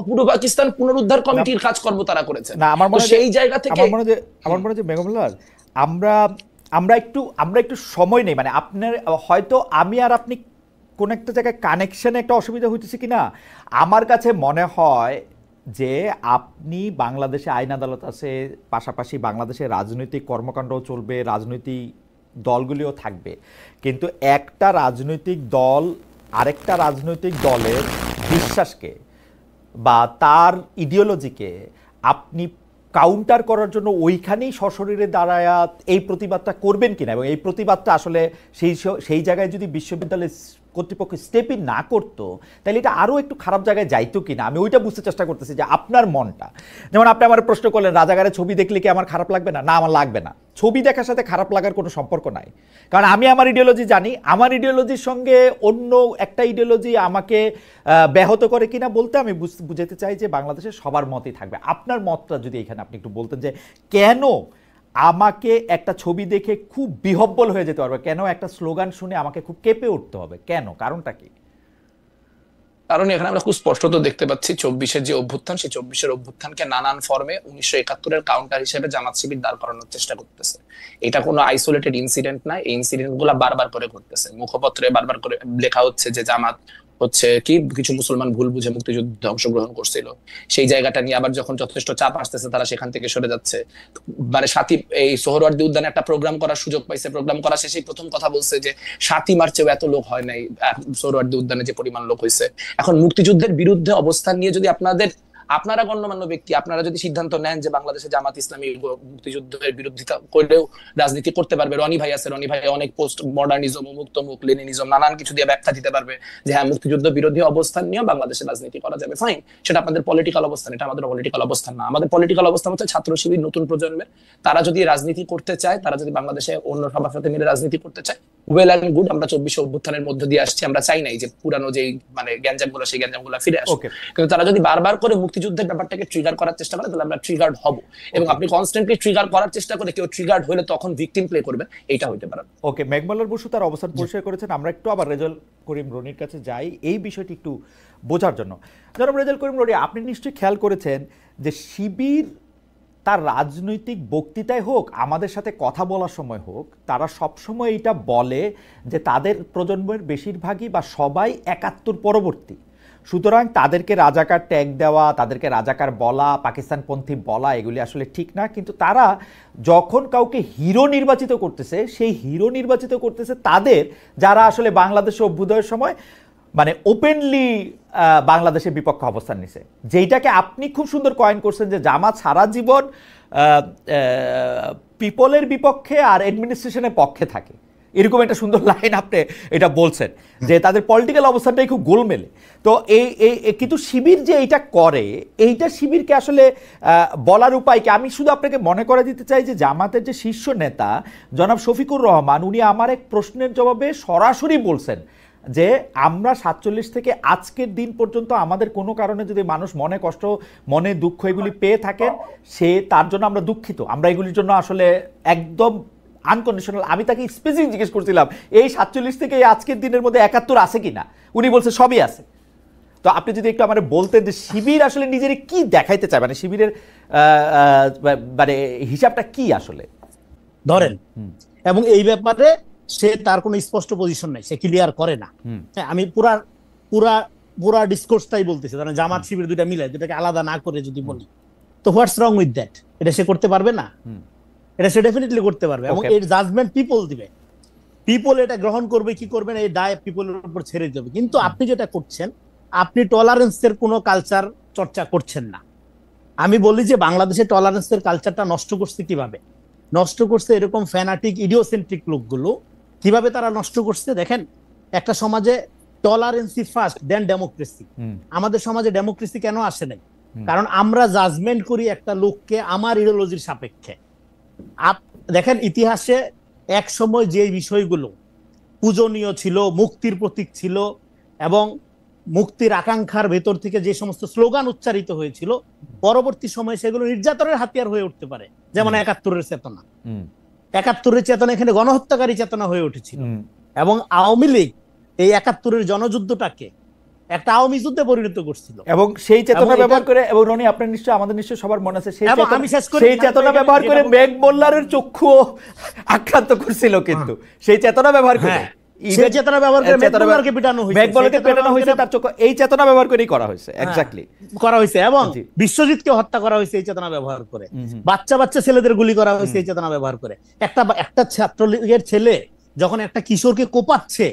পুরো পাকিস্তান পুনরুদ্ধার কমিটির কাজকর্ম তারা করেছেন। সেই জায়গা থেকে আমার মনে হয় বেগমুল্লাহ আমরা একটু সময় নেই, মানে আপনার হয়তো আমি আর আপনি কোন একটা জায়গায় কানেকশনে একটা অসুবিধা হইতেছে কিনা। আমার কাছে মনে হয় যে আপনি বাংলাদেশে আইন আদালত আছে, পাশাপাশি বাংলাদেশে রাজনৈতিক কর্মকাণ্ডও চলবে, রাজনৈতিক দলগুলিও থাকবে, কিন্তু একটা রাজনৈতিক দল আরেকটা রাজনৈতিক দলের বিশ্বাসকে বা তার ইডিওলজিকে আপনি কাউন্টার করার জন্য ওইখানেই সশরীরে দাঁড়ায় এই প্রতিবাদটা করবেন কিনা, এবং এই প্রতিবাদটা আসলে সেই জায়গায় যদি বিশ্ববিদ্যালয়ের কর্তৃপক্ষ স্টেপই না করতো তাহলে এটা আরও একটু খারাপ জায়গায় যাইতো কিনা, আমি ওইটা বুঝতে চেষ্টা করতেছি যে আপনার মনটা। যেমন আপনি আমার প্রশ্ন করলেন রাজাকারের ছবি দেখলে কি আমার খারাপ লাগবে না, না আমার লাগবে না, ছবি দেখার সাথে খারাপ লাগার কোনো সম্পর্ক নাই, কারণ আমি আমার ইডিওলজি জানি, আমার ইডিওলজির সঙ্গে অন্য একটা ইডিওলজি আমাকে ব্যাহত করে কিনা বলতে আমি বুঝাতে চাই যে বাংলাদেশের সবার মতই থাকবে। আপনার মতটা যদি এখানে আপনি একটু বলতেন যে কেন আমাকে একটা ছবি দেখে খুব বিহব্বল হয়ে যেতে পারবে, কেন একটা স্লোগান শুনে আমাকে খুব কেঁপে উঠতে হবে, কেন, কারণটা কি? কারণ এখানে আমরা খুব স্পষ্টত দেখতে পাচ্ছি 24-এর যে অভ্যুত্থান, সেই 24-এর অভ্যুত্থানকে নানান ফর্মে 1971-এর কাউন্টার হিসেবে জামাত শিবির দাঁড় করানোর চেষ্টা করতেছে। এটা কোনো আইসোলেটেড ইনসিডেন্ট না, এই ইনসিডেন্ট গুলা বারবার করে ঘটতেছে, মুখপত্রে বারবার করে লেখা হচ্ছে যে জামাত হচ্ছে কি কিছু মুসলমান ভুল বুঝে মুক্তিযুদ্ধে অংশগ্রহণ করছিল, সেই জায়গাটা নিয়ে আবার যখন যথেষ্ট চাপ আসতেছে তারা সেখান থেকে সরে যাচ্ছে। মানে এই সোহরাওয়ার্দী উদ্যানে একটা প্রোগ্রাম করার সুযোগ পাইছে, প্রোগ্রাম করা শেষেই প্রথম কথা বলছে যে 7ই মার্চেও এত লোক হয় নাই, সোহরাওয়ার্দী উদ্যানে যে পরিমাণ লোক হয়েছে। এখন মুক্তিযুদ্ধের বিরুদ্ধে অবস্থান নিয়ে যদি আপনারা গণ্যমান্য ব্যক্তি আপনারা যদি সিদ্ধান্ত নেন যে বাংলাদেশে জামাত ইসলামী মুক্তিযুদ্ধের বিরোধিতা করলেও রাজনীতি করতে পারবে, রনি ভাই আছে, রনি ভাই অনেক পোস্ট মডার্নিজম, মুক্তমুখ, লেনিনিজম নানান কিছু দিয়ে ব্যাখ্যা দিতে পারবে যে হ্যাঁ মুক্তিযুদ্ধ বিরোধী অবস্থান নিয়ে বাংলাদেশে রাজনীতি করা যাবে, ফাইন, সেটা আপনাদের পলিটিক্যাল অবস্থান, এটা আমাদের পলিটিক্যাল অবস্থান না। আমাদের পলিটিক্যাল অবস্থান হচ্ছে ছাত্র শিবির নতুন প্রজন্মের, তারা যদি রাজনীতি করতে চায়, তারা যদি বাংলাদেশে অন্য সবার সাথে মিলে রাজনীতি করতে চায়, ওয়েল অ্যান্ড গুড, আমরা 24 অভ্যুত্থানের মধ্যে দিয়ে আসছি, আমরা চাই নাই যে পুরানো যে মানে গ্যাঞ্জামগুলো সেই গ্যাঞ্জামগুলো ফিরে আসুক। কিন্তু তারা যদি বারবার করে মুক্তিযুদ্ধের ব্যাপারটাকে ট্রিগার করার চেষ্টা করে তাহলে আমরা ট্রিগার্ড হব, এবং আপনি কনস্ট্যান্টলি ট্রিগার করার চেষ্টা করে কেউ ট্রিগার্ড হলে তখন ভিকটিম প্লে করবে, এইটা হইতে পারে। ওকে, মেঘমাল্লার বসু তার অবস্থান পরিষ্কার করেছেন। আমরা একটু আবার রেজাউল করিম রনির কাছে যাই এই বিষয়টি একটু বোঝার জন্য। জনাব রেজাউল করিম রনি, আপনি নিশ্চয়ই খেয়াল করেছেন যে শিবির তার রাজনৈতিক বক্তৃতায় হোক, আমাদের সাথে কথা বলার সময় হোক, তারা সবসময় এটা বলে যে তাদের প্রজন্মের বেশিরভাগই বা সবাই ৭১ পরবর্তী, সুতরাং তাদেরকে রাজাকার ট্যাগ দেওয়া, তাদেরকে রাজাকার বলা, পাকিস্তানপন্থী বলা এগুলি আসলে ঠিক না। কিন্তু তারা যখন কাউকে হিরো নির্বাচিত করতেছে, সেই হিরো নির্বাচিত করতেছে তাদের যারা আসলে বাংলাদেশে অভ্যুদয়ের সময় মানে ওপেনলি বাংলাদেশের বিপক্ষে অবস্থান নিছে, যেইটাকে আপনি খুব সুন্দর কয়েন করছেন যে জামাত সারা জীবন পিপলের বিপক্ষে আর অ্যাডমিনিস্ট্রেশনের পক্ষে থাকে, এরকম একটা সুন্দর লাইন আপনি এটা বলছেন যে তাদের পলিটিক্যাল অবস্থানটাই খুব গোলমেলে। তো এই কিন্তু শিবির যে এইটা করে, এইটা শিবিরকে আসলে বলার উপায় কি? আমি শুধু আপনাকে মনে করে দিতে চাই যে জামাতের যে শীর্ষ নেতা জনাব শফিকুর রহমান, উনি আমার এক প্রশ্নের জবাবে সরাসরি বলছেন যে আমরা ৪৭ থেকে আজকের দিন পর্যন্ত আমাদের কোনো কারণে যদি মানুষ মনে কষ্ট, মনে দুঃখ এগুলি পেয়ে থাকেন, সে তার জন্য আমরা দুঃখিত, আমরা এগুলির জন্য আসলে একদম আনকন্ডিশনাল। আমি তাকে স্পেসিফিক জিজ্ঞেস করছিলাম এই ৪৭ থেকে এই আজকের দিনের মধ্যে ৭১ আছে কিনা, উনি বলছে সবই আছে। তো আপনি যদি একটু আমার বলতেন যে শিবির আসলে নিজের কি দেখাইতে চায়, মানে শিবিরের মানে হিসাবটা কি আসলে ধরেন, এবং এই ব্যাপারে সে তার কোনো স্পষ্ট পজিশন নাই, সে ক্লিয়ার করে না। আমি পুরা পুরা পুরা ডিসকোর্সটাই বলতেছি, কারণ জামাত শিবির দুইটা মিলে, দুটাকে আলাদা না করে যদি বলি, তো হোয়াটস রং উইথ দ্যাট? এটা সে করতে পারবে না? এটা সে ডেফিনেটলি করতে পারবে, এবং এর জাজমেন্ট পিপল দিবে। পিপল এটা গ্রহণ করবে কি করবে না, এই দায় পিপলের উপর ছেড়ে দেবে। কিন্তু আপনি যেটা করছেন, আপনি টলারেন্সের কোনো কালচার চর্চা করছেন না। আমি বলি যে বাংলাদেশে টলারেন্সের কালচারটা নষ্ট করছে কিভাবে? নষ্ট করছে এরকম ফ্যানাটিক ইডিওসেন্ট্রিক লোকগুলো। কিভাবে তারা নষ্ট করছে দেখেন, একটা সমাজে টলারেন্সি ফার্স্ট দেন ডেমোক্রেসি। আমাদের সমাজে ডেমোক্রেসি কেন আসে নাই? কারণ আমরা জাজমেন্ট করি একটা লোককে আমার ইডিওলজির সাপেক্ষে। দেখেন ইতিহাসে এক সময় যে বিষয়গুলো পূজনীয় ছিল, মুক্তির প্রতীক ছিল, এবং মুক্তির আকাঙ্ক্ষার ভেতর থেকে যে সমস্ত স্লোগান উচ্চারিত হয়েছিল, পরবর্তী সময়ে সেগুলো নির্যাতনের হাতিয়ার হয়ে উঠতে পারে। যেমন ৭১-এর চেতনা, ৭১-এর চেতনা এখানে গণহত্যাকারী চেতনা হয়ে উঠেছিল, এবং আওয়ামী লীগ এই ৭১-এর জনযুদ্ধটাকে একটা আওয়ামী যুদ্ধে পরিণত করছিল, এবং সেই চেতনা ব্যবহার করে, এবং রনি আপনার নিশ্চয় আমাদের নিশ্চয় সবার মনে আছে সেই চেতনা ব্যবহার করে মেঘ মোল্লারের চক্ষু আক্রান্ত করছিল, কিন্তু সেই চেতনা ব্যবহার করে এই চেতনা ব্যবহার করেই করা হয়েছে, এক্স্যাক্টলি করা হয়েছে, এবং বিশ্বজিৎকে হত্যা করা হয়েছে এই চেতনা ব্যবহার করে, বাচ্চা বাচ্চা ছেলেদের গুলি করা হয়েছে এই চেতনা ব্যবহার করে। একটা ছাত্রলীগের ছেলে যখন একটা কিশোরকে কোপাচ্ছে,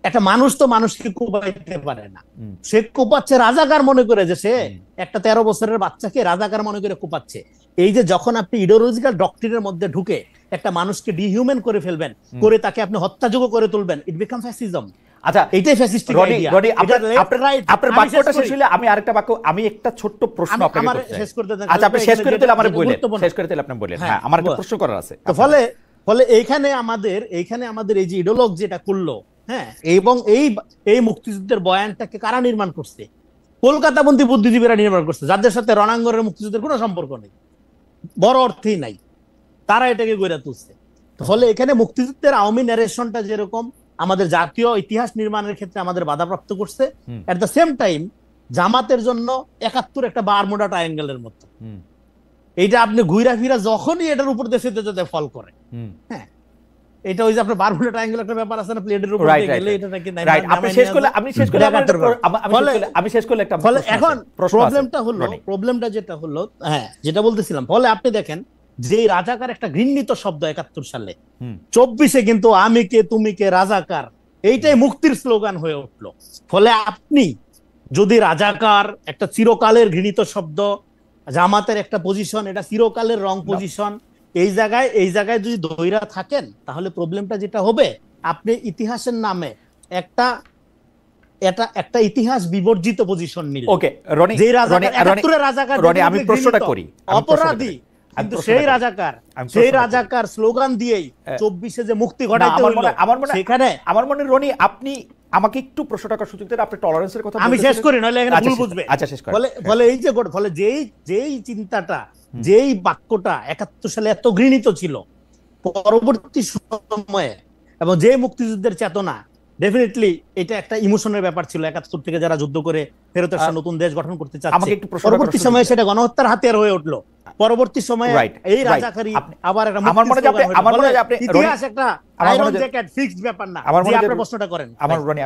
একটা মানুষ তো মানুষকে কোপাইতে পারে না, সে কোপাচ্ছে রাজাকার মনে করে, যে সে একটা 13 বছরের বাচ্চাকে রাজাকার মনে করে কোপাচ্ছে। এই যে যখন আপনি ইডিওলজিক্যাল ডক্ট্রিনের মধ্যে ঢুকে একটা মানুষকে ডিহিউম্যান করে ফেলবেন, করে তাকে আপনি হত্যাযোগ্য করে তুলবেন, ইট বিকাম ফ্যাসিজম। আচ্ছা, এইটাই ফ্যাসিস্টিক আইডিয়া। আপনার বাক্যটা শেষ হলে আমি আরেকটা বাক্য, আমি একটা ছোট্ট প্রশ্ন আপনাকে শেষ করতে দেন। আচ্ছা, আপনি শেষ করে দিলে আমারে বলেন, শেষ করে দিলে আপনি বলেন। হ্যাঁ, আমার একটা প্রশ্ন করার আছে। তো ফলে এইখানে আমাদের এই যে ইডিওলজি যেটা করলো, হ্যাঁ, এবং এই মুক্তিযুদ্ধের বয়ানটাকে কারা নির্মাণ করছে? কলকাতাবন্দী বুদ্ধিজীবীরা নির্মাণ করছে, যাদের সাথে রণাঙ্গনের মুক্তিযুদ্ধের কোনো সম্পর্ক নেই, বড় অর্থেই নাই, তারা এটাকে গড়ে তুলছে। ফলে এখানে মুক্তিযুদ্ধের আওয়ামী ন্যারেশনটা যেরকম আমাদের জাতীয় ইতিহাস নির্মাণের ক্ষেত্রে আমাদের বাধাপ্রাপ্ত করছে, এট দ্য সেম টাইম জামাতের জন্য ৭১ একটা বারমুডা ট্রায়াঙ্গেলের মতো। এইটা আপনি ঘুরা ফিরা যখনই এটার উপর দেশে ফল করে, হ্যাঁ, এটা ওই যে আপনার বারমুডা ট্রায়াঙ্গেল একটা ব্যাপার আছে না, প্লেটের উপর গেলে এটা নাকি আপনি শেষ করলে একটা ফলে এখন প্রবলেমটা যেটা হলো, হ্যাঁ, যেটা বলতেছিলাম, ফলে আপনি দেখেন যে রাজাকার একটা ঘৃণিত শব্দ ৭১ সালে, ২৪-এ কিন্তু আমি কে তুমি কে রাজাকার, এইটাই মুক্তির স্লোগান হয়ে উঠলো। ফলে আপনি যদি রাজাকার একটা চিরকালের ঘৃণিত শব্দ, জামাতের একটা পজিশন, এটা চিরকালের রং পজিশন, এই জায়গায় যদি ধৈরা থাকেন, তাহলে প্রবলেমটা যেটা হবে, আপনি ইতিহাসের নামে একটা ইতিহাস বিবর্জিত পজিশন নিলেন। ওকে রনি, যে রাজাকার ৭১-এর রাজাকার আমি প্রশ্নটা করি, অপরাধী, কিন্তু সেই রাজাকার স্লোগান দিয়েই 24-এ যে মুক্তি ঘটাইতে হলো সেখানে আমার মনে রনি আপনি আমাকে একটু প্রশ্নটা করার সুযোগ দেন। আপনি টলারেন্সের কথা আমি শেষ করি, নইলে এখানে ভুল বুঝবে। আচ্ছা শেষ করেন। ফলে এই যে ফলে যেই চিন্তাটা, যেই বাক্যটা 71 সালে এত ঘৃণিত ছিল, পরবর্তী সময়ে এবং যে মুক্তিযুদ্ধের চেতনা, ডেফিনেটলি এটা একটা ইমোশনের ব্যাপার ছিল। 71 থেকে যারা যুদ্ধ করে ফেরত আসছে, নতুন দেশ গঠন করতে চাচ্ছে, পরবর্তী সময়ে সেটা গণহত্যার হাতিয়ার হয়ে উঠলো। পরবর্তী সময়ে এই রাজাকারী আবার একটা আমার মনে হয় আপনি ইতিহাস একটা আয়রন জ্যাকেট ফিক্সড ব্যাপার না। যে আপনি প্রশ্নটা করেন,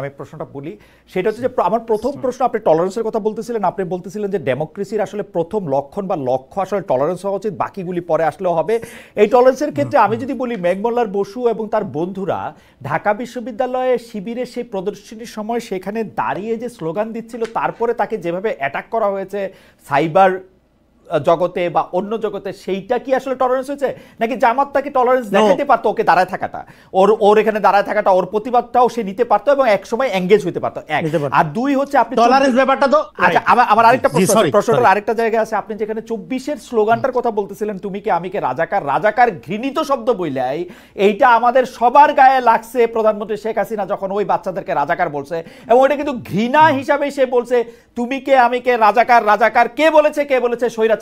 আমি প্রশ্নটা বলি, সেটা হচ্ছে যে আমার প্রথম প্রশ্ন, আপনি টলারেন্সের কথা বলতেছিলেন, আপনি বলতেছিলেন যে ডেমোক্রেসির আসলে প্রথম লক্ষণ বা লক্ষ্য আসলে টলারেন্স হওয়া উচিত, বাকিগুলি পরে আসলেও হবে। এই টলারেন্সের ক্ষেত্রে আমি যদি বলি, মেঘমল্লার বসু এবং তার বন্ধুরা ঢাকা বিশ্ববিদ্যালয়ে শিবিরের সেই প্রদর্শনীর সময় সেখানে দাঁড়িয়ে যে স্লোগান দিচ্ছিল, তারপরে তাকে যেভাবে অ্যাটাক করা হয়েছে সাইবার জগতে বা অন্য জগতে, সেইটা কি আসলে টলারেন্স হয়েছে, নাকি জামাত তাকে টলারেন্স দেখাতে পারতো, ওকে দাঁড়ায় থাকাটা, ওর এখানে দাঁড়ায় থাকাটা, ওর প্রতিবাদটাও সে নিতে পারতো এবং এক সময় এঙ্গেজ হইতে পারতো, এক। আর দুই হচ্ছে আপনি টলারেন্স ব্যাপারটা তো, আচ্ছা আমার আরেকটা প্রশ্নটার আরেকটা জায়গা আছে। আপনি যেখানে 24-এর স্লোগানটার কথা বলতেছিলেন, তুমি কে আমি কে, রাজাকার ঘৃণিত শব্দ বইলাই, এইটা আমাদের সবার গায়ে লাগছে প্রধানমন্ত্রী শেখ হাসিনা যখন ওই বাচ্চাদেরকে রাজাকার বলছে, এবং ওটা কিন্তু ঘৃণা হিসাবে সে বলছে, তুমি কে আমি কে, রাজাকার কে বলেছে স্বৈরাচার,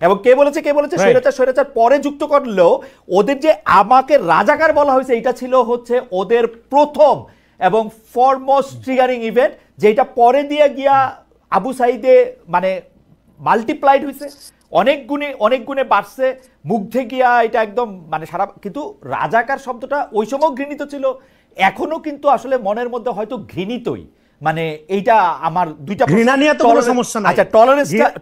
এবং কে বলেছে স্বৈরাচার পরে যুক্ত করলেও ওদের যে আমাকে রাজাকার বলা হয়েছে, এটা ছিল হচ্ছে ওদের প্রথম এবং ফরমোস্ট ট্রিগারিং ইভেন্ট, যেটা পরে দিয়ে গিয়া আবু সাইদে মানে মাল্টিপ্লাইড হয়েছে, অনেক গুণে বাড়ছে, মুগ্ধে গিয়া এটা একদম মানে সারা। কিন্তু রাজাকার শব্দটা ওই সময় ঘৃণিত ছিল, এখনো কিন্তু আসলে মনের মধ্যে হয়তো ঘৃণিতই। মানে এইটা আমার দুইটা ঘৃণা নিয়ে তো কোনো সমস্যা নাই। আচ্ছা,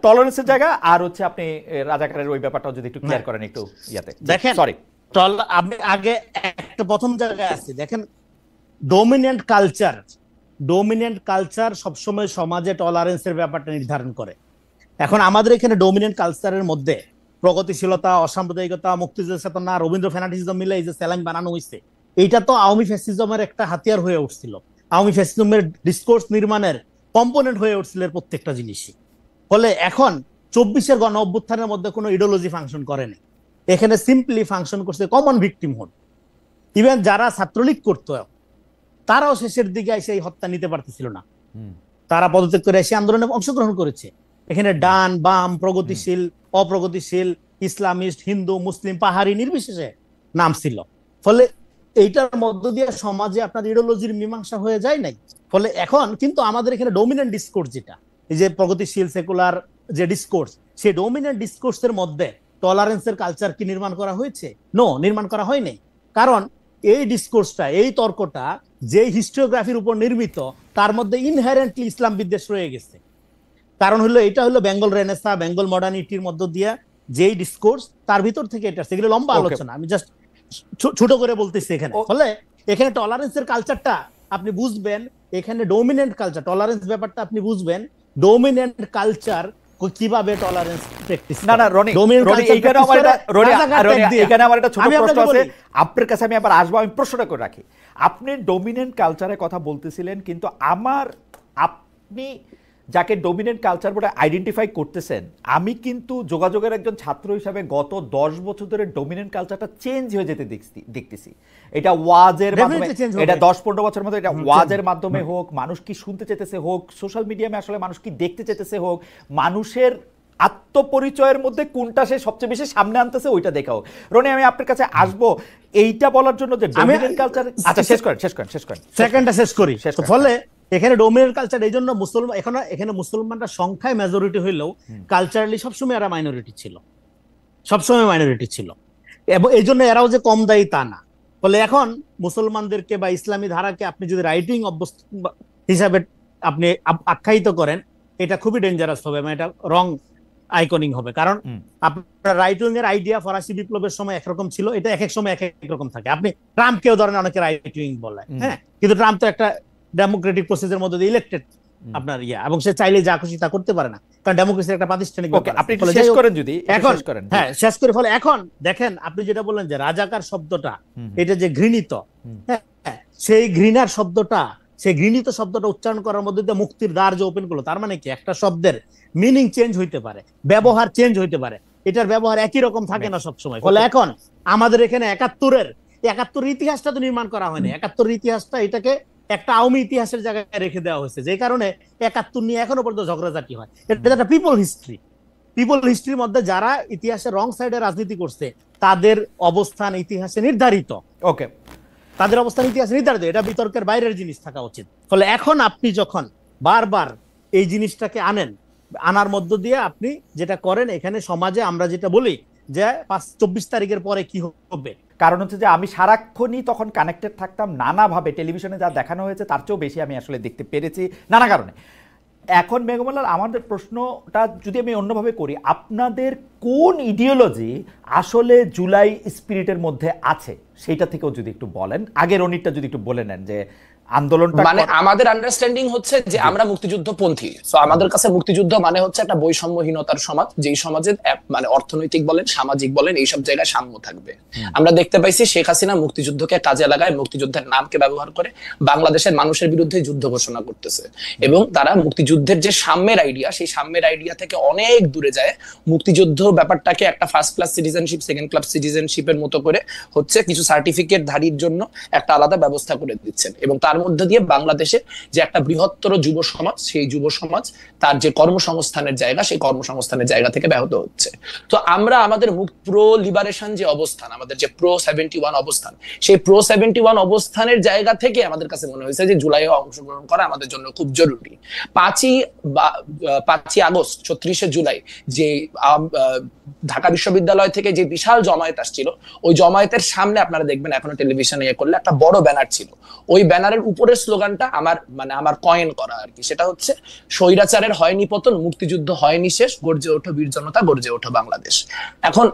টলারেন্সের জায়গা আর হচ্ছে আপনি রাজাকারের ওই ব্যাপারটাও যদি একটু ক্লিয়ার করেন একটু ইয়াতে। দেখেন, সরি, আপনি আগে একটা প্রথম জায়গায় আছে, দেখেন ডোমিনেন্ট কালচার সবসময় সমাজে টলারেন্সের ব্যাপারটা নির্ধারণ করে। এখন আমাদের এখানে ডোমিনেন্ট কালচারের মধ্যে প্রগতিশীলতা, অসাম্প্রদায়িকতা, মুক্তিযুদ্ধের চেতনা, রবীন্দ্র ফ্যানাটিজম মিলে এই যে স্যালাইন বানানো হয়েছে, এইটা তো আওয়ামী ফ্যাসিজমের একটা হাতিয়ার হয়ে উঠছিল। আওয়ামী ফ্যাসিজমের ডিসকোর্স নির্মাণের কম্পোনেন্ট হয়ে উঠছিল প্রত্যেকটা জিনিসই। ফলে এখন 24-এর গণ অভ্যুত্থানের মধ্যে কোনো ইডিওলজি ফাংশন করেনি, এখানে সিম্পলি ফাংশন করছে কমন ভিকটিমহুড। ইভেন যারা ছাত্রলীগ করতো তারাও শেষের দিকে এসে এই হত্যা নিতে পারতেছিল না, তারা পদত্যাগ করে এসে আন্দোলনে অংশগ্রহণ করেছে। এখানে ডান বাম, প্রগতিশীল অপ্রগতিশীল, ইসলামিস্ট, হিন্দু মুসলিম, পাহাড়ি নির্বিশেষে নাম ছিল। ফলে এইটার মধ্য দিয়ে সমাজে আপনার ইডিওলজির মীমাংসা হয়ে যায় নাই। ফলে এখন কিন্তু আমাদের এখানে ডোমিনেন্ট ডিসকোর্স, যেটা এই যে প্রগতিশীল সেকুলার যে ডিসকোর্স, সেই ডোমিনেন্ট ডিসকোর্সের মধ্যে টলারেন্সের কালচার কি নির্মাণ করা হয়েছে? নির্মাণ করা হয়নি। কারণ এই ডিসকোর্সটা, এই তর্কটা যে হিস্টোগ্রাফির উপর নির্মিত, তার মধ্যে ইনহেরেন্টলি ইসলাম বিদ্বেষ রয়ে গেছে। কারণ হলো এটা হলো বেঙ্গল রেনেসা, বেঙ্গল মডার্নিটির মধ্য দিয়ে যেই ডিসকোর্স, তার ভিতর থেকে এটা, সেগুলো লম্বা আলোচনা, আমি জাস্ট ছোট করে বলতেছি এখানে। ফলে এখানে টলারেন্সের কালচারটা আপনি বুঝবেন, এখানে ডোমিনেন্ট কালচার, টলারেন্স ব্যাপারটা আপনি বুঝবেন, ডোমিনেন্ট কালচার কিভাবে টলারেন্স প্র্যাকটিস। না রনি, এখানে আমার একটা ছোট প্রশ্ন আছে আপনার কাছে, আমি আবার আসবো, আমি প্রশ্নটা করে রাখি। আপনি ডোমিনেন্ট কালচারের কথা বলতেছিলেন, কিন্তু আপনি যাকে ডোমিনেন্ট কালচার বলে আইডেন্টিফাই করতেছেন, আমি কিন্তু যোগাযোগের একজন ছাত্র হিসাবে গত 10 বছর ধরে ডোমিনেন্ট কালচারটা চেঞ্জ হয়ে যেতে দেখতেছি। এটা ওয়াজের মাধ্যমে, এটা 10-15 বছরের মধ্যে এটা ওয়াজের মাধ্যমে হোক, মানুষ কি শুনতে চেতেছে হোক, সোশ্যাল মিডিয়ামে আসলে মানুষ কি দেখতে চেতেছে হোক, মানুষের আত্মপরিচয়ের মধ্যে কোনটা সে সবচেয়ে বেশি সামনে আনতেছে ওইটা দেখাও। রনি, আমি আপনার কাছে আসবো এইটা বলার জন্য যে ডোমিনেন্ট কালচার। আচ্ছা, শেষ করেন সেকেন্ডটা শেষ করি। ফলে এখানে ডোমিনেন্ট কালচার, এই জন্য মুসলমান, এখানে মুসলমানরা সংখ্যায় মেজরিটি হইলেও কালচারালি সবসময় এরা মাইনরিটি ছিল, এবং এই জন্য এরাও যে কম দায়ী তা না। ফলে এখন মুসলমানদেরকে বা ইসলামী ধারাকে আপনি যদি রাইটিং হিসাবে আপনি আখ্যায়িত করেন, এটা খুবই ডেঞ্জারাস হবে, মানে এটা রং আইকনিং হবে। কারণ আপনার রাইট উইং এর আইডিয়া ফরাসি বিপ্লবের সময় একরকম ছিল, এটা এক এক সময় এক এক রকম থাকে। আপনি ট্রাম্পকেও ধরেন অনেকে রাইট উইং বলে, হ্যাঁ, কিন্তু ট্রাম্প তো একটা ডেমোক্রেটিক প্রসেসের মধ্যে দিয়ে ইলেক্টেড আপনার এবং সে চাইলে যা খুশি তা করতে পারে না, কারণ ডেমোক্রেসির একটা প্রাতিষ্ঠানিক ব্যাপার। আপনি শেষ করেন যদি এখন, হ্যাঁ শেষ করে। ফলে এখন দেখেন, আপনি যেটা বললেন যে রাজাকার শব্দটা, এটা যে ঘৃণিত, হ্যাঁ, সেই ঘৃণার শব্দটা, সেই ঘৃণিত শব্দটা উচ্চারণ করার মধ্যে দিয়ে মুক্তির দ্বার যে ওপেন করলো, তার মানে কি একটা শব্দের মিনিং চেঞ্জ হইতে পারে, ব্যবহার চেঞ্জ হইতে পারে। এটার ব্যবহার একই রকম থাকে না সবসময়। ফলে এখন আমাদের এখানে একাত্তরের ইতিহাসটা তো নির্মাণ করা হয়নি, একাত্তরের ইতিহাসটা এটাকে একটা আওয়ামী ইতিহাসের জায়গায় রেখে দেওয়া হয়েছে, যে কারণে 71 নিয়ে এখনো পর্যন্ত ঝগড়াঝাটি হয়। এটা একটা পিপল হিস্ট্রির মধ্যে যারা ইতিহাসের রং সাইডে রাজনীতি করছে তাদের অবস্থান ইতিহাসে নির্ধারিত। ওকে, তাদের অবস্থান ইতিহাসে নির্ধারিত, এটা বিতর্কের বাইরের জিনিস থাকা উচিত। ফলে এখন আপনি যখন বারবার এই জিনিসটাকে আনার মধ্য দিয়ে আপনি যেটা করেন, এখানে সমাজে আমরা যেটা বলি যে 24 তারিখের পরে কি হবে, কারণ হচ্ছে যে আমি সারাক্ষণই তখন কানেক্টেড থাকতাম নানাভাবে, টেলিভিশনে যা দেখানো হয়েছে তার চেয়েও বেশি আমি আসলে দেখতে পেরেছি নানা কারণে। এখন মেঘমালাল, আমাদের প্রশ্নটা যদি আমি অন্যভাবে করি, আপনাদের কোন ইডিওলজি আসলে জুলাই স্পিরিটের মধ্যে আছে সেইটা থেকেও যদি একটু বলেন, আগের অনিটটা যদি একটু বলে নেন যে আন্দোলনটা মানে আমাদের আন্ডারস্ট্যান্ডিং হচ্ছে যে আমরা মুক্তিযুদ্ধ পন্থী। সো আমাদের কাছে মুক্তিযুদ্ধ মানে হচ্ছে একটা বৈষম্যহীনতার সমাজ, যেই সমাজে মানে অর্থনৈতিক বলেন, সামাজিক বলেন, এইসব জায়গায় সাম্য থাকবে। আমরা দেখতে পাইছি শেখ হাসিনা মুক্তিযুদ্ধকে কাজে লাগায়, মুক্তিযুদ্ধের নামকে ব্যবহার করে বাংলাদেশের মানুষের বিরুদ্ধে যুদ্ধ ঘোষণা করতেছে, এবং তারা মুক্তিযুদ্ধের যে সাম্যের আইডিয়া, সেই সাম্যের আইডিয়া থেকে অনেক দূরে যায়। মুক্তিযুদ্ধ ব্যাপারটাকে একটা first class citizenship, second class সিটিজেনশিপের মতো করে হচ্ছে কিছু সার্টিফিকেট ধারীর জন্য একটা আলাদা ব্যবস্থা করে দিচ্ছেন, এবং তার মধ্যে দিয়ে বাংলাদেশে যে একটা বৃহত্তর যুব সমাজ, সেই যুব সমাজ তার যে কর্মসংস্থানের জায়গা, সেই কর্মসংস্থানের জায়গা থেকে ব্যাহত হচ্ছে। তো আমরা আমাদের প্রো লিবারেশন যে অবস্থান, আমাদের যে প্রো 71 অবস্থান, সেই প্রো 71 অবস্থানের জায়গা থেকে আমাদের কাছে মনে হয়েছে যে জুলাইয়ে অংশগ্রহণ করা আমাদের জন্য খুব জরুরি। 5ই আগস্ট 36শে জুলাই যে ঢাকা বিশ্ববিদ্যালয় থেকে যে বিশাল জমায়েত আসছিল, ওই জমায়েতের সামনে আপনারা দেখবেন এখনো টেলিভিশনে করলে একটা বড় ব্যানার ছিল। ওই ব্যানারের উপরের স্লোগানটা আমার কয়েন করা আর কি, সেটা হচ্ছে স্বৈরাচারের হয়নি পতন, মুক্তিযুদ্ধ হয়নি শেষ, গর্জে ওঠো বীর জনতা, গর্জে ওঠো বাংলাদেশ। এখন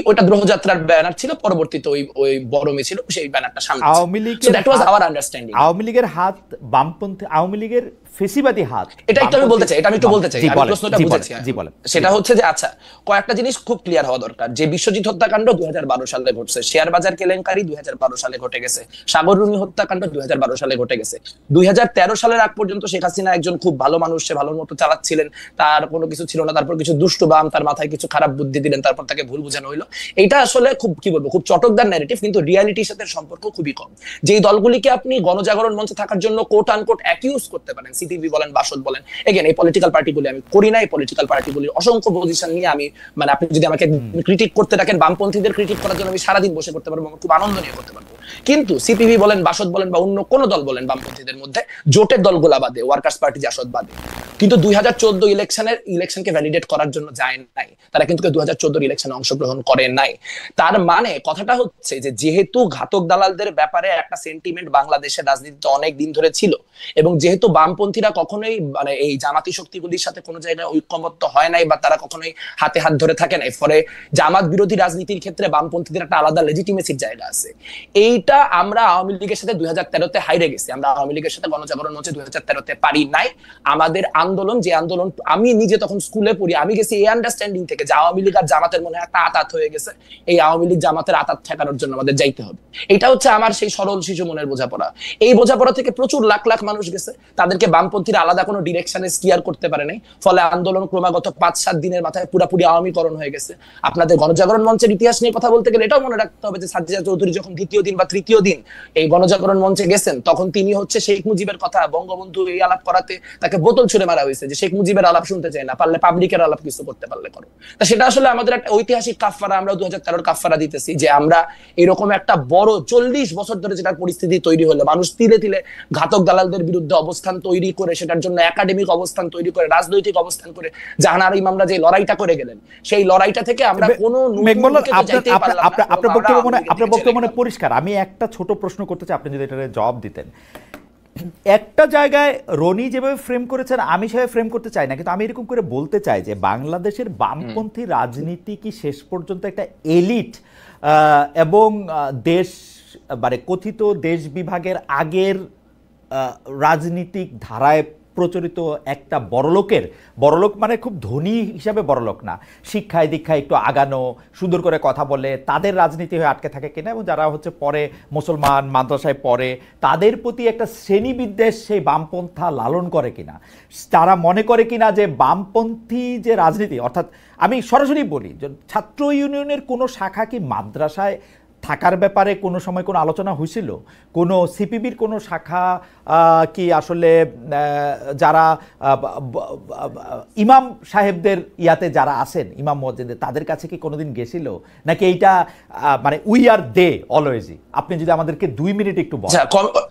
ওইটা গ্রহযাত্রার ব্যানার ছিল, পরবর্তীতে ওই বড় মিছিল সেই ব্যানারটা সামনে ছিল। আওয়ামী লীগের that was our understanding. Awami লীগের হাত বামপন্থী, আওয়ামী লীগের ফেসিবাদী হাত, এটা একটু আমি বলতে চাই, আমি প্রশ্নটা বুঝেছি। জি বলেন। সেটা হচ্ছে যে আচ্ছা, কয়েকটা জিনিস খুব ক্লিয়ার হওয়া দরকার। যে বিশ্বজিৎ হত্যাকাণ্ড 2012 সালে ঘটছে, শেয়ার বাজার কেলেঙ্কারি 2012 সালে ঘটে গেছে, সাগর রুনি হত্যাকাণ্ড 2012 সালে ঘটে গেছে। 2013 সালের আগ পর্যন্ত শেখ হাসিনা একজন খুব ভালো মানুষ, সে ভালোর মতো চালাচ্ছিলেন, তার কোনো কিছু ছিল না। তারপর কিছু দুষ্ট বাম তার মাথায় কিছু খারাপ বুদ্ধি দিলেন, তারপর তাকে ভুল বোঝানো হইলো। এটা আসলে খুব কি বলবো, খুব চটকদার ন্যারেটিভ, কিন্তু রিয়ালিটির সাথে সম্পর্ক খুবই কম। যেই দলগুলিকে আপনি গণজাগরণ মঞ্চে থাকার জন্য কোট আনকোট অ্যাকিউজ করতে পারেন, সিপিবি বলেন, বাসদ বলেন, এগেন এই পলিটিক্যাল পার্টিগুলি আমি করি না, এই পলিটিক্যাল পার্টিগুলির অসংখ্য পজিশন নিয়ে আমি মানে আপনি যদি আমাকে ক্রিটিক করতে রাখেন, বামপন্থীদের ক্রিটিক করার জন্য আমি সারাদিন বসে করতে পারবো, খুব আনন্দ নিয়ে করতে পারবো। কিন্তু সিপিবি বলেন, বাসদ বলেন, বা অন্য কোন দল বলেন বামপন্থীদের মধ্যে, জোটের দলগুলা বাদে, ওয়ার্কার্স পার্টি জাসদ বাদে, কিন্তু 2014 ইলেকশনকে ভ্যালিডেট করার জন্য যায় নাই, তারা কিন্তু 2014 ইলেকশনে অংশগ্রহণ করে নাই। তার মানে কথাটা হচ্ছে যে যেহেতু ঘাতক দালালদের ব্যাপারে একটা সেন্টিমেন্ট বাংলাদেশের রাজনীতিতে অনেক দিন ধরে ছিল, এবং যেহেতু বামপন্থীরা কখনোই মানে এই জামাতি শক্তিগুলির সাথে কোনো জায়গায় ঐক্যমত্য হয় নাই, বা তারা কখনোই হাতে হাত ধরে থাকে নাই, ফলে জামাত বিরোধী রাজনীতির ক্ষেত্রে বামপন্থীদের একটা আলাদা লেজিটিমেসির জায়গা আছে। এইটা আমরা আওয়ামী লীগের সাথে 2013-তে হাইরে গেছি। আমরা আওয়ামী লীগের সাথে গণজাগরণ মঞ্চে 2013-তে পারি নাই। আমাদের আন্দোলন, যে আন্দোলন আমি নিজে তখন স্কুলে পড়ি, আমি গেছি এই আন্ডারস্ট্যান্ডিং থেকে যে আওয়ামী লীগ আর জামাতের মনে একটা আতাত হয়ে গেছে, এই আওয়ামী লীগ জামাতের আতাত ঠেকানোর জন্য আমাদের যাইতে হবে। এটা হচ্ছে আমার সেই সরল শিশু মনের বোঝাপড়া। এই বোঝাপড়া থেকে প্রচুর লাখ লাখ মানুষ গেছে, তাদেরকে বামপন্থীরা আলাদা কোনো ডিরেকশনে স্টিয়ার করতে পারে নাই, ফলে আন্দোলন ক্রমাগত 5-7 দিনের মাথায় পুরাপুরি আওয়ামীকরণ হয়ে গেছে। আপনাদের গণজাগরণ মঞ্চের ইতিহাস নিয়ে কথা বলতে গেলে এটাও মনে রাখতে হবে যে সাজ্জাদ চৌধুরী যখন দ্বিতীয় দিন বা তৃতীয় দিন এই গণজাগরণ মঞ্চে গেছেন, তখন তিনি হচ্ছে শেখ মুজিবের কথা বঙ্গবন্ধু এই আলাপ করাতে তাকে বোতল ছুড়ে মারা হয়েছে যে শেখ মুজিবের আলাপ শুনতে চায় না, পারলে পাবলিকের আলাপ কিছু করতে পারলে করো। তা সেটা আসলে আমাদের একটা ঐতিহাসিক কাফফারা, আমরা 2013 কাফফারা দিতেছি যে আমরা এরকম একটা বড় 40 বছর ধরে যেটা পরিস্থিতি তৈরি হলো, মানুষ তিলে তিলে ঘাতক দালালদের বিরুদ্ধে অবস্থান তৈরি করে, সেটার জন্য একাডেমিক অবস্থান তৈরি করে, রাজনৈতিক অবস্থান করে জাহানারা ইমামরা যে লড়াইটা করে গেলেন, সেই লড়াইটা থেকে আমরা কোনো আপনার বক্তব্য মনে পরিষ্কার। আমি একটা ছোট প্রশ্ন করতে চাই, আপনি যদি এটার জবাব দিতেন। একটা জায়গায় রনি যেভাবে ফ্রেম করেছেন আমি সেভাবে ফ্রেম করতে চাই না, কিন্তু আমি এরকম করে বলতে চাই যে বাংলাদেশের বামপন্থী রাজনীতি কি শেষ পর্যন্ত একটা এলিট এবং দেশ মানে কথিত দেশ বিভাগের আগের রাজনীতিক ধারায় প্রচলিত একটা বড়লোক মানে খুব ধনী হিসাবে বড়লোক না, শিক্ষায় দীক্ষায় একটু আগানো, সুন্দর করে কথা বলে তাদের রাজনীতি হয়ে আটকে থাকে কিনা, এবং যারা হচ্ছে পরে মুসলমান মাদ্রাসায় পড়ে তাদের প্রতি একটা শ্রেণীবিদ্বেষ সেই বামপন্থা লালন করে কিনা, তারা মনে করে কিনা যে বামপন্থী যে রাজনীতি, অর্থাৎ আমি সরাসরি বলি যে ছাত্র ইউনিয়নের কোনো শাখা কি মাদ্রাসায় থাকার ব্যাপারে কোনো সময় কোনো আলোচনা হয়েছিল? কোনো সিপিবির কোনো শাখা কি আসলে যারা ইমাম সাহেবদের ইয়াতে যারা আছেন, ইমাম মসজিদে, তাদের কাছে কি কোনোদিন গেছিল? নাকি এইটা মানে উই আর দে অলওয়েজই? আপনি যদি আমাদেরকে 2 মিনিট একটু বলেন। হ্যাঁ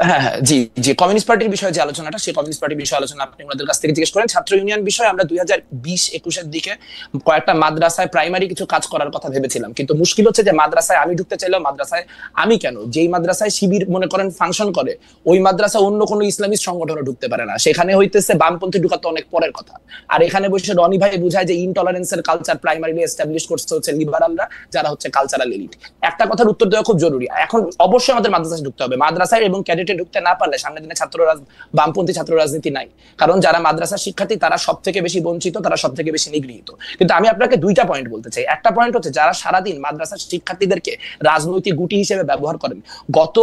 হ্যাঁ, জি জি, কমিউনিস্ট পার্টির বিষয়ে যে আলোচনাটা, সেই কমিউনিস্ট পার্টির বিষয়ে আলোচনা আপনি ওনাদের কাছ থেকে জিজ্ঞেস করেন। ছাত্র ইউনিয়ন বিষয়ে আমরা 2020-21-এর দিকে কয়েকটা মাদ্রাসায় প্রাইমারি কিছু কাজ করার কথা ভেবেছিলাম, কিন্তু মুশকিল হচ্ছে যে মাদ্রাসায় আমি ঢুকতে চাইলেও মাদ্রাসায় আমি কেন, যেই মাদ্রাসায় শিবির মনে করেন ফাংশন করে, ওই মাদ্রাসা অন্য কোনো ইসলামিক সংগঠনও ঢুকতে পারে না। সেখানে হইতেছে বামপন্থী ঢুকাতে অনেক পরের কথা। আর এখানে বসে রনি ভাই বুঝায় যে ইনটলারেন্সের কালচার প্রাইমারিলি এস্টাবলিশ করতে হচ্ছে লিবারালরা, যারা হচ্ছে কালচারাল এলিট। একটা কথার উত্তর দেওয়া খুব জরুরি। এখন অবশ্যই আমাদের মাদ্রাসায় ঢুকতে হবে। মাদ্রাসায় এবং ক্যাডেটে ঢুকতে না পারলে সামনের দিনে বামপন্থী ছাত্র রাজনীতি নাই। কারণ যারা মাদ্রাসা শিক্ষার্থী তারা সব থেকে বেশি বঞ্চিত, তারা সব থেকে বেশি নিগৃহীত। কিন্তু আমি আপনাকে 2টা পয়েন্ট বলতে চাই। একটা পয়েন্ট হচ্ছে যারা সারাদিন মাদ্রাসা শিক্ষার্থীদেরকে রাজনৈতিক গুটি হিসেবে ব্যবহার করেন। গত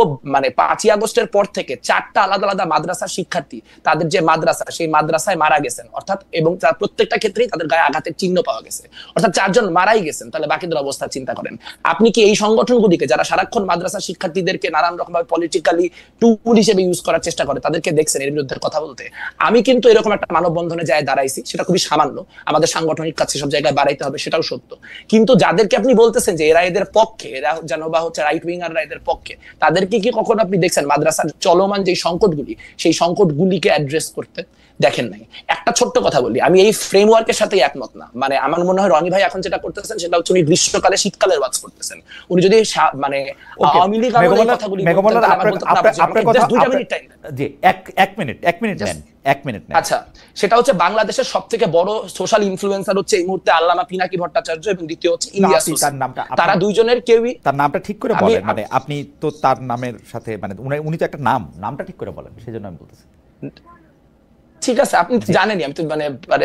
5ই আগস্টের পর থেকে 4টা আলাদা আলাদা মাদ্রাসা শিক্ষার্থী তাদের যে মাদ্রাসা, সেই মাদ্রাসায় মারা গেছেন, অর্থাৎ এবং তার প্রত্যেকটা ক্ষেত্রেই তাদের গায়ে আঘাতের চিহ্ন পাওয়া গেছে, অর্থাৎ 4 জন মারাই গেছেন। তাহলে বাকিদের অবস্থা চিন্তা করেন। আপনি কি এই সংগঠনগুলিকে, যারা সারাক্ষণ মাদ্রাসা শিক্ষার্থীদেরকে নানান রকম ভাবে পলিটিক্যালি টুল হিসেবে ইউজ করার চেষ্টা করে, তাদেরকে দেখছেন এর বিরুদ্ধে কথা বলতে? আমি কিন্তু এরকম একটা মানববন্ধনে যায় দাঁড়াইছি, সেটা খুবই সামান্য। আমাদের সাংগঠনিক কাছে সব জায়গায় বাড়াইতে হবে, সেটাও সত্য। কিন্তু যাদেরকে আপনি বলতেছেন যে এরা এদের পক্ষে, এরা যেন বা হচ্ছে রাইট উইঙ্গাররা এদের পক্ষে, তাদেরকে কি কখনো আপনি দেখছেন মাদ্রাসার চলমান যে সংকটগুলি, সেই সংকটগুলিকে অ্যাড্রেস করতে? দেখেন নাই। একটা ছোট্ট কথা বলি, আমি এই ফ্রেমওয়ার্কের সাথে একমত না। আমার মনে হয় রনি ভাই এখন যেটা করতেছেন সেটা হচ্ছে উনি গ্রীষ্মকালে শীতকালের ওয়াজ করতেছেন। উনি যদি আওয়ামী লীগ আমলের কথাগুলি আচ্ছা, সেটা হচ্ছে বাংলাদেশের সবথেকে বড় সোশ্যাল ইনফ্লুয়েন্সার হচ্ছে এই মুহূর্তে আল্লামা পিনাকি ভট্টাচার্য এবং দ্বিতীয় হচ্ছে ইলিয়াস হোসেন। তারা দুইজনের কেউই তার নামটা ঠিক করে বলেন, মানে আপনি তো তার নামের সাথে মানে উনি তো একটা নামটা ঠিক করে বলেন, সেজন্য আমি বলতেছি। ঠিক আছে, আপনি জানেনই, আমি তো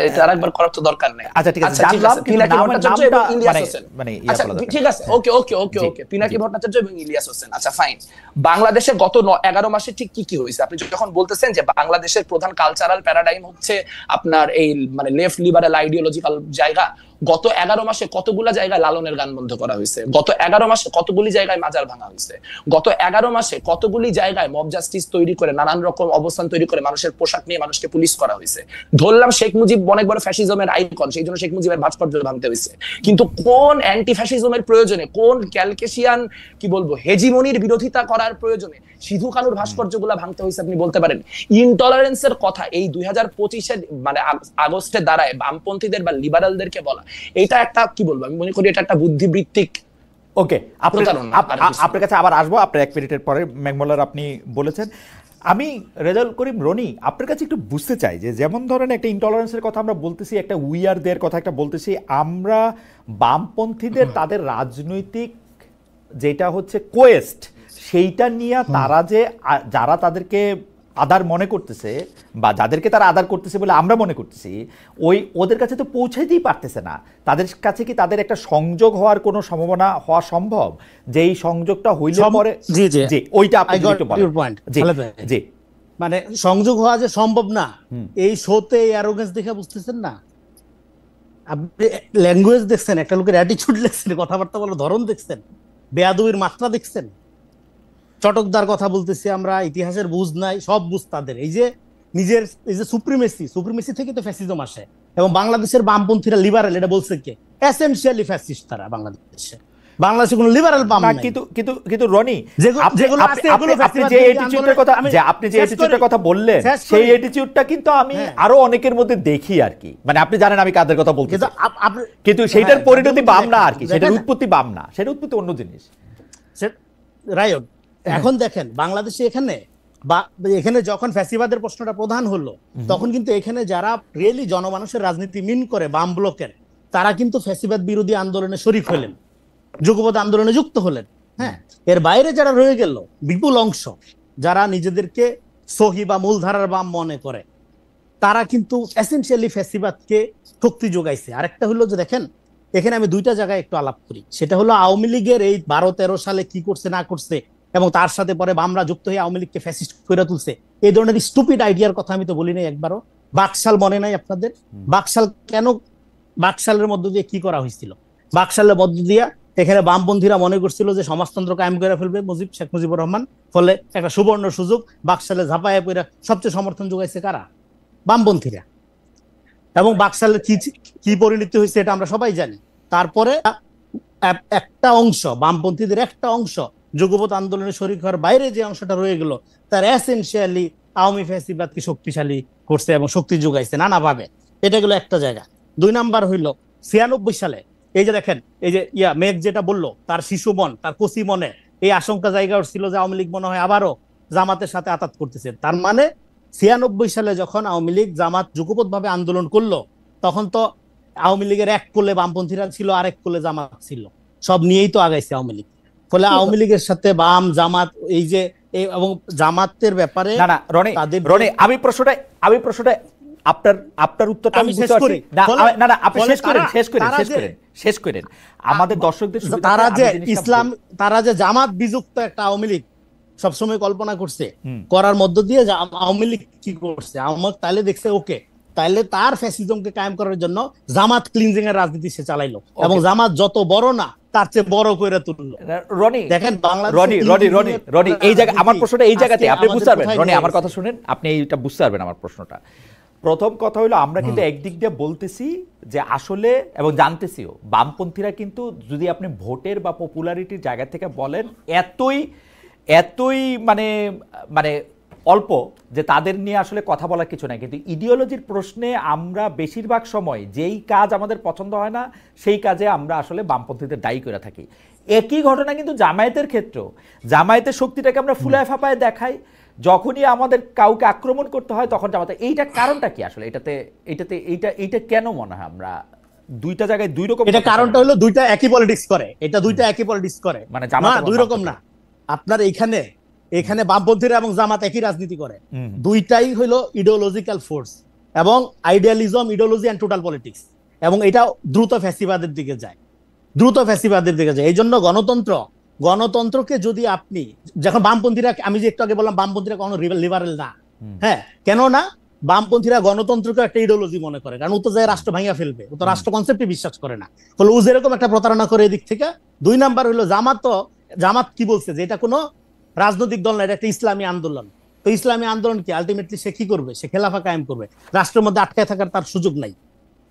এটা আরেকবার করার তো দরকার নেই। আচ্ছা ঠিক আছে, জানলাম পিনাকি ভট্টাচার্য এবং ইলিয়াস হোসেন। আচ্ছা ঠিক আছে, ওকে, পিনাকি ভট্টাচার্য এবং ইলিয়াস হোসেন। আচ্ছা ফাইন। বাংলাদেশে গত 11 মাসে ঠিক কি হয়েছে? আপনি যখন বলতেছেন যে বাংলাদেশের প্রধান কালচারাল প্যারাডাইম হচ্ছে আপনার এই লেফট লিবারাল আইডিওলজিক্যাল জায়গা, গত 11 মাসে কতগুলা জায়গায় লালনের গান বন্ধ করা হয়েছে? গত 11 মাসে কতগুলি জায়গায় মাজার ভাঙা হয়েছে? গত 11 মাসে কতগুলি জায়গায় মব জাস্টিস তৈরি করে, নানান রকম অবস্থান তৈরি করে মানুষের পোশাক নিয়ে মানুষকে পুলিশ করা হয়েছে? ধরলাম শেখ মুজিব অনেক বড় ফ্যাসিজমের আইকন, সেই জন্য শেখ মুজিবের ভাস্কর্য ভাঙতে হয়েছে, কিন্তু কোন অ্যান্টি ফ্যাসিজমের প্রয়োজনে, কোন ক্যালকেশিয়ান কি বলবো হেজিমনির বিরোধিতা করার প্রয়োজনে সিধু কানুর ভাস্কর্যগুলা ভাঙতে হয়েছে আপনি বলতে পারেন? ইনটলারেন্সের কথা এই 2025-এ আগস্টে দাঁড়ায় বামপন্থীদের বা লিবারালদেরকে বলা, এটা একটা কি বলবো, আমি মনে করি এটা একটা বুদ্ধিবৃত্তিক। ওকে, আপনার কাছে আবার আসবো আপনার 1 মিনিটের পরে। ম্যাকমোলার আপনি বলেছেন, আমি রেজাউল করিম রনি আপনার কাছে একটু বুঝতে চাই যে যেমন ধরেন একটা ইনটলারেন্সের কথা আমরা বলতেছি, একটা উইয়ারদের কথা একটা বলতেছি, আমরা বামপন্থীদের তাদের রাজনৈতিক যেটা হচ্ছে কোয়েস্ট, সেইটা নিয়ে তারা যে যারা তাদেরকে আদার মনে করতেছে বা যাদেরকে তারা আদার করতেছে বলে আমরা মনে করতেছি, ওদের কাছে তো পৌঁছাইতেই পারতেছে না। তাদের কাছে কি তাদের একটা সংযোগ হওয়ার কোনো সম্ভাবনা হওয়া সম্ভব? যে এই সংযোগটা হইলে পরে জি ওইটা আপনি একটু বলেন। জি, মানে সংযোগ হওয়া যে সম্ভব না, এই শোতে এই অ্যারোগেন্স দেখে বুঝতেছেন না? আপনি ল্যাঙ্গুয়েজ দেখছেন, একটা লোকের অ্যাটিটিউড দেখছেন, কথাবার্তা বলার ধরন দেখছেন, বেয়াদবির মাত্রা দেখছেন। চটকদার কথা বলতেছি আমরা, ইতিহাসের বুঝ নাই, সব বুঝ তাদের। এই যে নিজের এই যে সুপ্রিমেসি থেকে তো ফ্যাসিজম আসে, এবং বাংলাদেশের বামপন্থীরা লিবারাল, এটা বলছে কে? এসেনশিয়ালি ফ্যাসিস্ট তারা বাংলাদেশে কোনো লিবারাল বাম নাই। কিন্তু রনি, আপনি যে অ্যাটিটিউডের কথা বললেন, সেই অ্যাটিটিউডটা কিন্তু আমি আরো অনেকের মধ্যে দেখি আর কি। মানে আপনি জানেন আমি কাদের কথা বলছি, কিন্তু সেইটার পরিণতি বাম না আর কি, সেটার উৎপত্তি বাম না, সেটা উৎপত্তি অন্য জিনিস। রাইট। এখন দেখেন বাংলাদেশে এখানে যখন ফ্যাসিবাদের প্রশ্নটা প্রধান হলো, তখন কিন্তু এখানে যারা রিয়েলি জনমানুষের রাজনীতি মিন করে বাম ব্লকের, তারা কিন্তু ফ্যাসিবাদ বিরোধী আন্দোলনে শরিক হলেন, যুগপৎ আন্দোলনে যুক্ত হলেন। হ্যাঁ, এর বাইরে যারা রয়ে গেল বিপুল অংশ, যারা নিজেদেরকে সহি বা মূলধারার বাম মনে করে, তারা কিন্তু এসেনশিয়ালি ফ্যাসিবাদকে শক্তি যোগাইছে। আরেকটা হলো যে দেখেন, এখানে আমি দুইটা জায়গায় একটু আলাপ করি, সেটা হলো আওয়ামী লীগের এই 12-13 সালে কি করছে না করছে, এবং তার সাথে পরে বামরা যুক্ত হয়ে আওয়ামী লীগকে ফ্যাসিস্ট করে তুলছে, এই ধরনের স্টুপিড আইডিয়ার কথা আমি তো বলি নাই একবারও। বাকশাল মনে নাই আপনাদের? বাকশাল কেন, বাকশালের মধ্য দিয়ে কি করা হয়েছিল? বাকশালের মধ্য দিয়ে এখানে বামপন্থীরা মনে করছিল যে সমাজতন্ত্র কায়েম করে ফেলবে শেখ মুজিবুর রহমান, ফলে একটা সুবর্ণ সুযোগ, বাকশালে ঝাঁপায় পড়ে সবচেয়ে সমর্থন যোগাইছে কারা? বামপন্থীরা। এবং বাকশালের কি পরিণতি হয়েছে এটা আমরা সবাই জানি। তারপরে একটা অংশ, বামপন্থীদের একটা অংশ যুগপৎ আন্দোলনে শরিক হওয়ার বাইরে যে অংশটা রয়ে গেল, তার এসেনশিয়ালি আওয়ামী ফ্যাসিবাদকে শক্তিশালী করছে এবং শক্তি যোগাইছে নানাভাবে। এটা গেল একটা জায়গা। 2 নাম্বার হইল 96 সালে এই যে দেখেন, এই যে মেঘ যেটা বললো, তার শিশু মন, তার কচি মনে এই আশঙ্কা জায়গা ছিল যে আওয়ামী লীগ মনে হয় আবারও জামাতের সাথে আতাত করতেছে। তার মানে 96 সালে যখন আওয়ামী লীগ জামাত যুগপৎ ভাবে আন্দোলন করলো, তখন তো আওয়ামী লীগের এক কোলে বামপন্থীরা ছিল, আরেক কোলে জামাত ছিল, সব নিয়েই তো আগাইছে আওয়ামী লীগ। ফলে আওয়ামী লীগের সাথে বাম জামাত এই যে এবং জামাতের ব্যাপারে না রনি আমি প্রশ্নটা আপনার উত্তরটা আমি বুঝতে পারছি। না আপনি শেষ করেন আমাদের দর্শকদের সুবিধার্থে তারা যে আমি জিনিসটা ইসলাম, তারা যে জামাত বিযুক্ত একটা আওয়ামী লীগ সবসময় কল্পনা করছে, করার মধ্য দিয়ে আওয়ামী লীগ কি করছে, আওয়ামী তাইলে দেখছে ওকে, তাইলে তার ফ্যাসিজমকে কায়েম করার জন্য জামাত ক্লিনজিং এর রাজনীতি সে চালাইলো, এবং জামাত যত বড় না তার চেয়ে বড় করে তুললো। রনি দেখেন রনি এই জায়গা, আমার প্রশ্নটা এই জায়গাতে আপনি বুঝতে পারবেন। রনি আমার কথা শুনেন, আপনি এইটা বুঝতে পারবেন আমার প্রশ্নটা। প্রথম কথা হলো, আমরা কিন্তু একদিক দিয়ে বলতেছি যে আসলে, এবং জানতেছিও, বামপন্থীরা কিন্তু যদি আপনি ভোটের বা পপুলারিটির জায়গা থেকে বলেন, এতই মানে মানে অল্প যে তাদের নিয়ে আসলে কথা বলার কিছু নাই। কিন্তু ইডিওলজির প্রশ্নে আমরা বেশিরভাগ সময় যেই কাজ আমাদের পছন্দ হয় না, সেই কাজে আমরা আসলে বামপন্থীদের দায়ী করে থাকি। একই ঘটনা কিন্তু জামায়াতের ক্ষেত্রেও। জামায়াতের শক্তিটাকে আমরা ফুলায় ফাঁপায় দেখাই, যখনই আমাদের কাউকে আক্রমণ করতে হয় তখন জামাতে। এইটা কারণটা কি আসলে? এইটা কেন মনে হয় আমরা দুইটা জায়গায় দুই রকম? এটা কারণটা হলো দুইটা একই পলিটিক্স করে, এটা দুইটা একই পলিটিক্স করে, মানে জামাত দুই রকম না। আপনার এখানে বামপন্থীরা এবং জামাত একই রাজনীতি করে, দুইটাই হলো ইডিওলজিক্যাল ফোর্স, এবং idealism, ideology and total politics, এবং এটা দ্রুত ফ্যাসিবাদের দিকে যায়, এই জন্য গণতন্ত্রকে যদি আপনি, যখন বামপন্থীরা, আমি যে একটু আগে বললাম বামপন্থীরা কোনো লিবারেল না, হ্যাঁ কেন না, বামপন্থীরা গণতন্ত্রকে একটা ইডিওলজি মনে করে, কারণ ও তো যায় রাষ্ট্র ভাঙিয়া ফেলবে, ও তো রাষ্ট্র কনসেপ্টে বিশ্বাস করে না, ফলে ও যেরকম একটা প্রতারণা করে এদিক থেকে। 2 নাম্বার হলো জামাত কি বলছে যে এটা কোনো রাজনৈতিক দল না, এটা একটা ইসলামী আন্দোলন। তো ইসলামী আন্দোলন কি আলটিমেটলি সে কি করবে? সে খেলাফা কায়েম করবে, রাষ্ট্রের মধ্যে আটকায় থাকার তার সুযোগ নাই।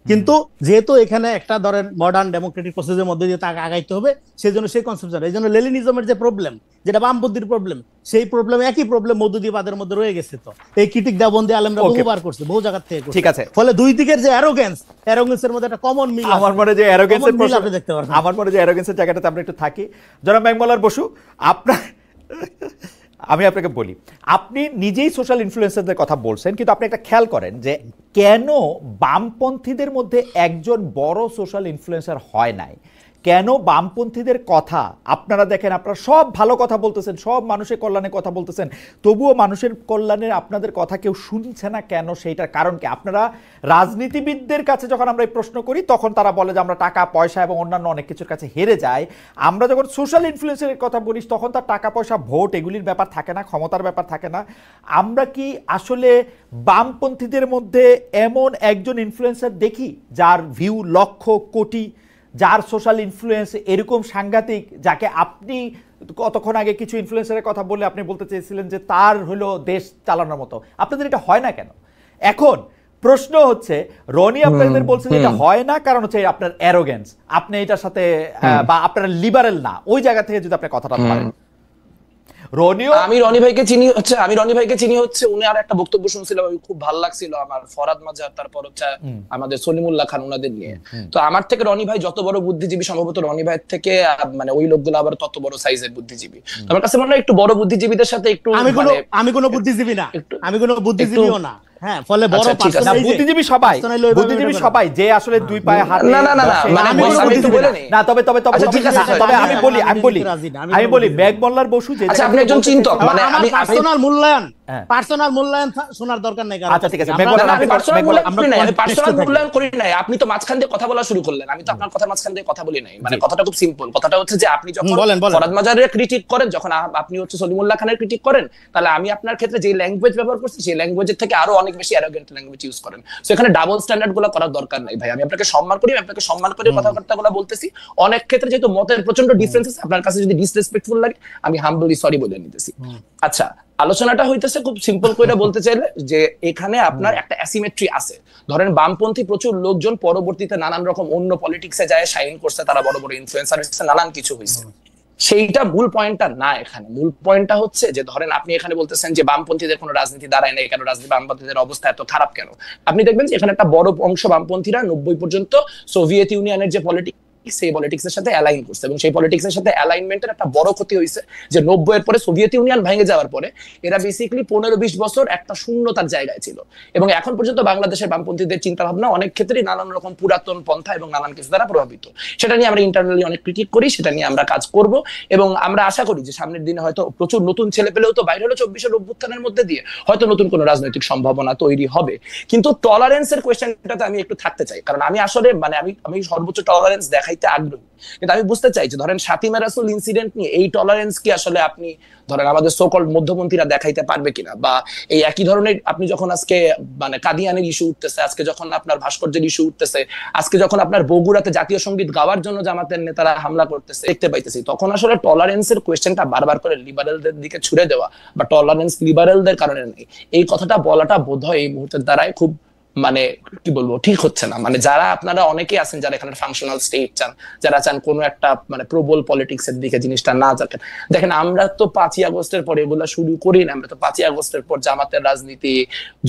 কিন্তু যেহেতু এখানে একটা ধরেন মডার্ন ডেমোক্রেটিক প্রসেসের মধ্যে দিয়ে তাকে আগাইতে হবে, সেজন্য সেই কনসেপ্ট, এই জন্য লেনিনিজমের যে প্রবলেম, যেটা বামপন্থীর প্রবলেম, সেই প্রবলেম একই প্রবলেম মওদুদিবাদের মধ্যে রয়ে গেছে। তো এই ক্রিটিক দেওবন্দি আলেমরা বহুবার করছে, বহু জায়গা থেকে করছে। ঠিক আছে, ফলে দুই দিকের যে অ্যারোগেন্সের মধ্যে একটা কমন মিল, আমার মনে যে অ্যারোগেন্সের জায়গাটাতে আমরা একটু থাকি। জনাব মেঘমালার বসু, আমি আপনাকে বলি, আপনি নিজেই সোশ্যাল ইনফ্লুয়েন্সারদের কথা বলছেন, কিন্তু আপনি একটা খেয়াল করেন যে কেন বামপন্থীদের মধ্যে একজন বড় সোশ্যাল ইনফ্লুয়েন্সার হয় নাই? কেন বামপন্থীদের কথা আপনারা দেখেন, আপনারা সব ভালো কথা বলতেছেন, সব মানুষের কল্যাণে কথা বলতেছেন, তবুও মানুষের কল্যাণে আপনাদের কথা কেউ শুনছে না কেন? সেইটার কারণ কি? আপনারা রাজনীতিবিদদের কাছে যখন আমরা এই প্রশ্ন করি, তখন তারা বলে যে আমরা টাকা পয়সা এবং অন্যান্য অনেক কিছুর কাছে হেরে যাই। আমরা যখন সোশ্যাল ইনফ্লুয়েন্সারের কথা বলি, তখন তার টাকা পয়সা, ভোট, এগুলির ব্যাপার থাকে না, ক্ষমতার ব্যাপার থাকে না। আমরা কি আসলে বামপন্থীদের মধ্যে এমন একজন ইনফ্লুয়েন্সার দেখি যার ভিউ লক্ষ কোটি, যার সোশ্যাল ইনফ্লুয়েন্স এরকম সাংঘাতিক, যাকে আপনি কতক্ষণ আগে কিছু ইনফ্লুয়েন্সারের কথা বলে আপনি বলতে চেয়েছিলেন যে তার হলো দেশ চালানোর মতো? আপনাদের এটা হয় না কেন? এখন প্রশ্ন হচ্ছে, রনি আপনাদের বলছে যে এটা হয় না কারণ হচ্ছে আপনার অ্যারোগেন্স, আপনি এটার সাথে বা আপনারা লিবারেল না, ওই জায়গা থেকে যদি আপনি কথাটা বলেন। আমি রনি ভাইকে চিনি হচ্ছে উনি আর একটা বক্তব্য শুনছিলাম, খুব ভালো লাগছিল আমার, ফরাদ মাজার, তারপর হচ্ছে আমাদের সলিমুল্লাহ খান, ওনাদের নিয়ে। তো আমার থেকে রনি ভাই যত বড় বুদ্ধিজীবী, সম্ভবত রনি ভাইয়ের থেকে মানে ওই লোকগুলো আবার তত বড় সাইজের বুদ্ধিজীবী। আমার কাছে মনে হয় একটু বড় বুদ্ধিজীবীদের সাথে একটু, আমি কোনো বুদ্ধিজীবী না, আমি কোনো বুদ্ধিজীবীও না। হ্যাঁ, ফলে বড় বুদ্ধিজীবী সবাই যে আসলে দুই পায়ে হাত, আমি বলি মেঘমল্লার বসু যে আপনি একজন চিন্তক, মানে আমি পার্সোনাল মূল্যায়ন, হ্যাঁ। পার্সোনাল মূল্যায়ন শোনার দরকার নাই কারণ। আচ্ছা ঠিক আছে, আমরা- মেঘমালা না, আমি আপনি- পার্সোনাল মেঘমালা- মূল্যায়ন করি নাই, আমি পার্সোনাল context এ থাকি। মূল্যায়ন করি নাই। আপনি তো মাঝখান দিয়ে কথা বলা শুরু করলেন, আমি তো আপনার কথার মাঝখান দিয়ে কথা বলি নাই। মানে জি। কথাটা খুব সিম্পল। কথাটা হচ্ছে যে আপনি যখন বলেন। ফরহাদ মাজারের ক্রিটিক করেন, যখন আপনি হচ্ছে সলিমুল্লাহ খানের ক্রিটিক করেন, তাহলে আমি আপনার ক্ষেত্রে যে ল্যাঙ্গুয়েজ ব্যবহার করছি সেই ল্যাঙ্গুয়েজের থেকে আরো অনেক বেশি অ্যারোগেন্ট ল্যাঙ্গুয়েজ ইউজ করেন। সো এখানে ডাবল স্ট্যান্ডার্ড গুলো করার দরকার নাই ভাই। আমি আপনাকে সম্মান করি, আমি আপনাকে সম্মান করে কথাবার্তাগুলো বলতেছি। অনেক ক্ষেত্রে যেহেতু মতের প্রচন্ড ডিফারেন্সেস, আপনার কাছে যদি ডিসরেসপেক্টফুল লাগে আমি হাম্বলি সরি বলে নিতেছি। আচ্ছা, আলোচনাটা হইতেছে খুব সিম্পল করে বলতে চাইলে যে এখানে আপনার একটা অ্যাসিমেট্রি আছে। ধরেন বামপন্থী প্রচুর লোকজন পরবর্তীতে নানান রকম অন্য পলিটিক্সে যায়, শাইন করছে, তারা বড় বড় ইনফ্লুয়েন্সার হচ্ছে, নানান কিছু হয়েছে। সেইটা মূল পয়েন্টটা না। এখানে মূল পয়েন্টটা হচ্ছে যে ধরেন আপনি এখানে বলতেছেন যে বামপন্থীদের কোনো রাজনীতি দাঁড়ায় না, কেন রাজনীতি, বামপন্থীদের অবস্থা এত খারাপ কেন? আপনি দেখবেন যে এখানে একটা বড় অংশ বামপন্থীরা 90 পর্যন্ত সোভিয়েত ইউনিয়নের যে পলিটিক্স, সেই পলিটিক্সের সাথে অ্যালাইন করছে, এবং সেই পলিটিক্সের সাথে অ্যালাইনমেন্টের একটা বড় ক্ষতি হয়েছে যে 90 এর পরে সোভিয়েত ইউনিয়ন ভেঙে যাওয়ার পরে এরা বেসিক্যালি 15-20 বছর একটা শূন্যতার জায়গায় ছিল। এবং এখন পর্যন্ত বাংলাদেশের বামপন্থীদের চিন্তা ভাবনা অনেক ক্ষেত্রেই নানান রকম পুরাতন পন্থা এবং নানান কিছু দ্বারা প্রভাবিত। সেটা নিয়ে আমরা ইন্টারনালি অনেক ক্রিটিক করি, সেটা নিয়ে আমরা কাজ করব, এবং আমরা আশা করি যে সামনের দিনে হয়তো প্রচুর নতুন ছেলে পেলেও তো বাইরে হলো 24-এর অভ্যুত্থানের মধ্যে দিয়ে হয়তো নতুন কোনো রাজনৈতিক সম্ভাবনা তৈরি হবে। কিন্তু টলারেন্সের কোয়েশ্চেনটাতে আমি একটু থাকতে চাই, কারণ আমি আসলে মানে আমি সর্বোচ্চ টলারেন্স দেখাইতে আগ্রহী। কিন্তু আমি বুঝতে চাই যে ধরেন ফাতিমা রাসূল ইনসিডেন্ট নিয়ে এই টলারেন্স কি আসলে আপনি ধরেন আমাদের সোকল্ড মধ্যপন্থীরা দেখাইতে পারবে কিনা, বা এই একই ধরনের আপনি যখন আজকে মানে কাদিয়ানের ইস্যু উঠতেছে, আজকে যখন আপনার ভাস্কর্যের ইস্যু উঠতেছে, আজকে যখন আপনার বগুড়াতে জাতীয় সঙ্গীত গাওয়ার জন্য জামাতের নেতারা হামলা করতেছে দেখতে পাইতেছি, তখন আসলে টলারেন্সের কোয়েশ্চেনটা বারবার করে লিবারেলদের দিকে ছুড়ে দেওয়া বা টলারেন্স লিবারেলদের কারণে নেই, এই কথাটা বলাটা বোধহয় এই মুহূর্তের দ্বারাই খুব মানে কি বলবো ঠিক হচ্ছে না। মানে যারা আপনারা অনেকেই আছেন যারা এখানে ফাংশনাল স্টেট চান, যারা চান কোনো একটা মানে প্রবল পলিটিক্স এর দিকে জিনিসটা না যাকেন, দেখেন আমরা তো 5ই আগস্টের পরে এগুলা শুরু করি না। আমরা তো 5ই আগস্টের পর জামাতের রাজনীতি,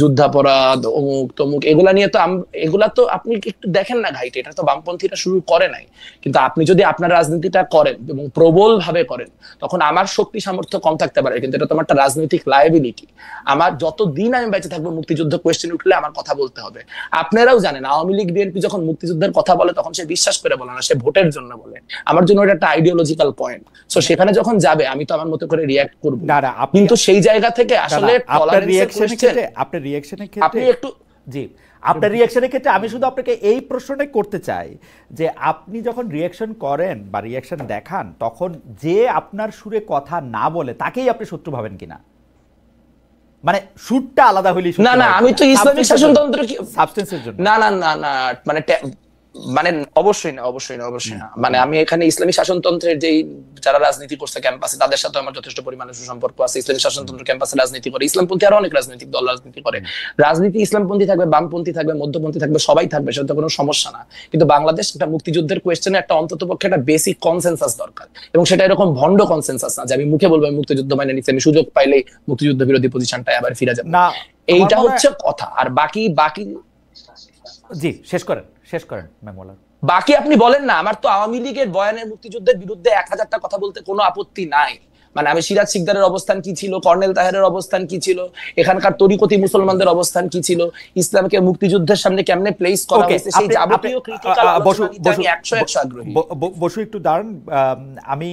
যুদ্ধাপরাধ, অমুক তমুক, এগুলা নিয়ে তো এগুলা তো আপনি একটু দেখেন না ঘাইটে, এটা তো বামপন্থীরা শুরু করে নাই। কিন্তু আপনি যদি আপনার রাজনীতিটা করেন এবং প্রবল ভাবে করেন, তখন আমার শক্তি সামর্থ্য কম থাকতে পারে, কিন্তু এটা তো আমার একটা রাজনৈতিক লায়াবিলিটি। আমার যতদিন আমি বেঁচে থাকবো মুক্তিযুদ্ধ কোয়েশ্চেন উঠলে আমার কথা বলতে হবে। আপনারাও জানেন আওয়ামী লীগ বিএনপি যখন মুক্তিযুদ্ধের কথা বলে তখন সে বিশ্বাস করে বলে না, সে ভোটের জন্য বলে। আমার জন্য এটা একটা আইডিওলজিক্যাল পয়েন্ট। সো সেখানে যখন যাবে আমি তো আমার মতো করে রিঅ্যাক্ট করব, কিন্তু সেই জায়গা থেকে আসলে আপনার রিঅ্যাকশনের ক্ষেত্রে আপনি একটু জি আপনার রিঅ্যাকশনের ক্ষেত্রে আমি শুধু আপনাকে এই প্রশ্নটাই করতে চাই যে আপনি যখন রিঅ্যাকশন করেন বা রিঅ্যাকশন দেখান, তখন যে আপনার সুরে কথা না বলে তাকেই আপনি শত্রু ভাবেন কিনা? মানে সুরটা আলাদা হইলেই না না, আমি তো ইসলামিক শাসনতন্ত্র সাবস্টেন্সের জন্য না না না না মানে মানে অবশ্যই না, অবশ্যই না, অবশ্যই না। মানে আমি এখানে ইসলামী শাসনতন্ত্রের যেই যারা রাজনীতি করছে ক্যাম্পাসে তাদের সাথে আমার যথেষ্ট পরিমাণে সুসম্পর্ক আছে। ইসলামী শাসনতন্ত্র ক্যাম্পাসে রাজনীতি করে ইসলামপন্থী আরো অনেক রাজনৈতিক দল রাজনীতি করে। রাজনীতি ইসলামপন্থী থাকবে, বামপন্থী থাকবে, মধ্যপন্থী থাকবে, সবাই থাকবে, সেটা কোনো সমস্যা না। কিন্তু বাংলাদেশ একটা মুক্তিযুদ্ধের কোয়েশ্চেনে একটা অন্ততপক্ষে একটা বেসিক কনসেনসাস দরকার, এবং সেটা এরকম ভণ্ড কনসেনসাস না যে আমি মুখে বলবো আমি মুক্তিযুদ্ধ মানে নিচ্ছি, আমি সুযোগ পাইলেই মুক্তিযুদ্ধ বিরোধী পজিশনটায় আবার ফিরে যাবো না। এইটা হচ্ছে কথা। আর বাকি জি শেষ করেন মেঘমালা। বাকি আপনি বলেন না। আমার তো আওয়ামী লীগের বয়ানের মুক্তিযুদ্ধের বিরুদ্ধে 1000টা কথা বলতে কোনো আপত্তি নাই। মানে আমি সিরাজ শিকদারের অবস্থান কি ছিল, কর্নেল তাহেরের অবস্থান কি ছিল, এখানকার তরিকতি মুসলমানদের অবস্থান কি ছিল, ইসলামকে মুক্তিযুদ্ধের সামনে কেমনে প্লেস করা হয়েছে, সেই যাবতীয় ক্রিটিক্যাল আলোচনা নিতে আমি 100 আগ্রহী। বসু একটু দাঁড়ান। আমি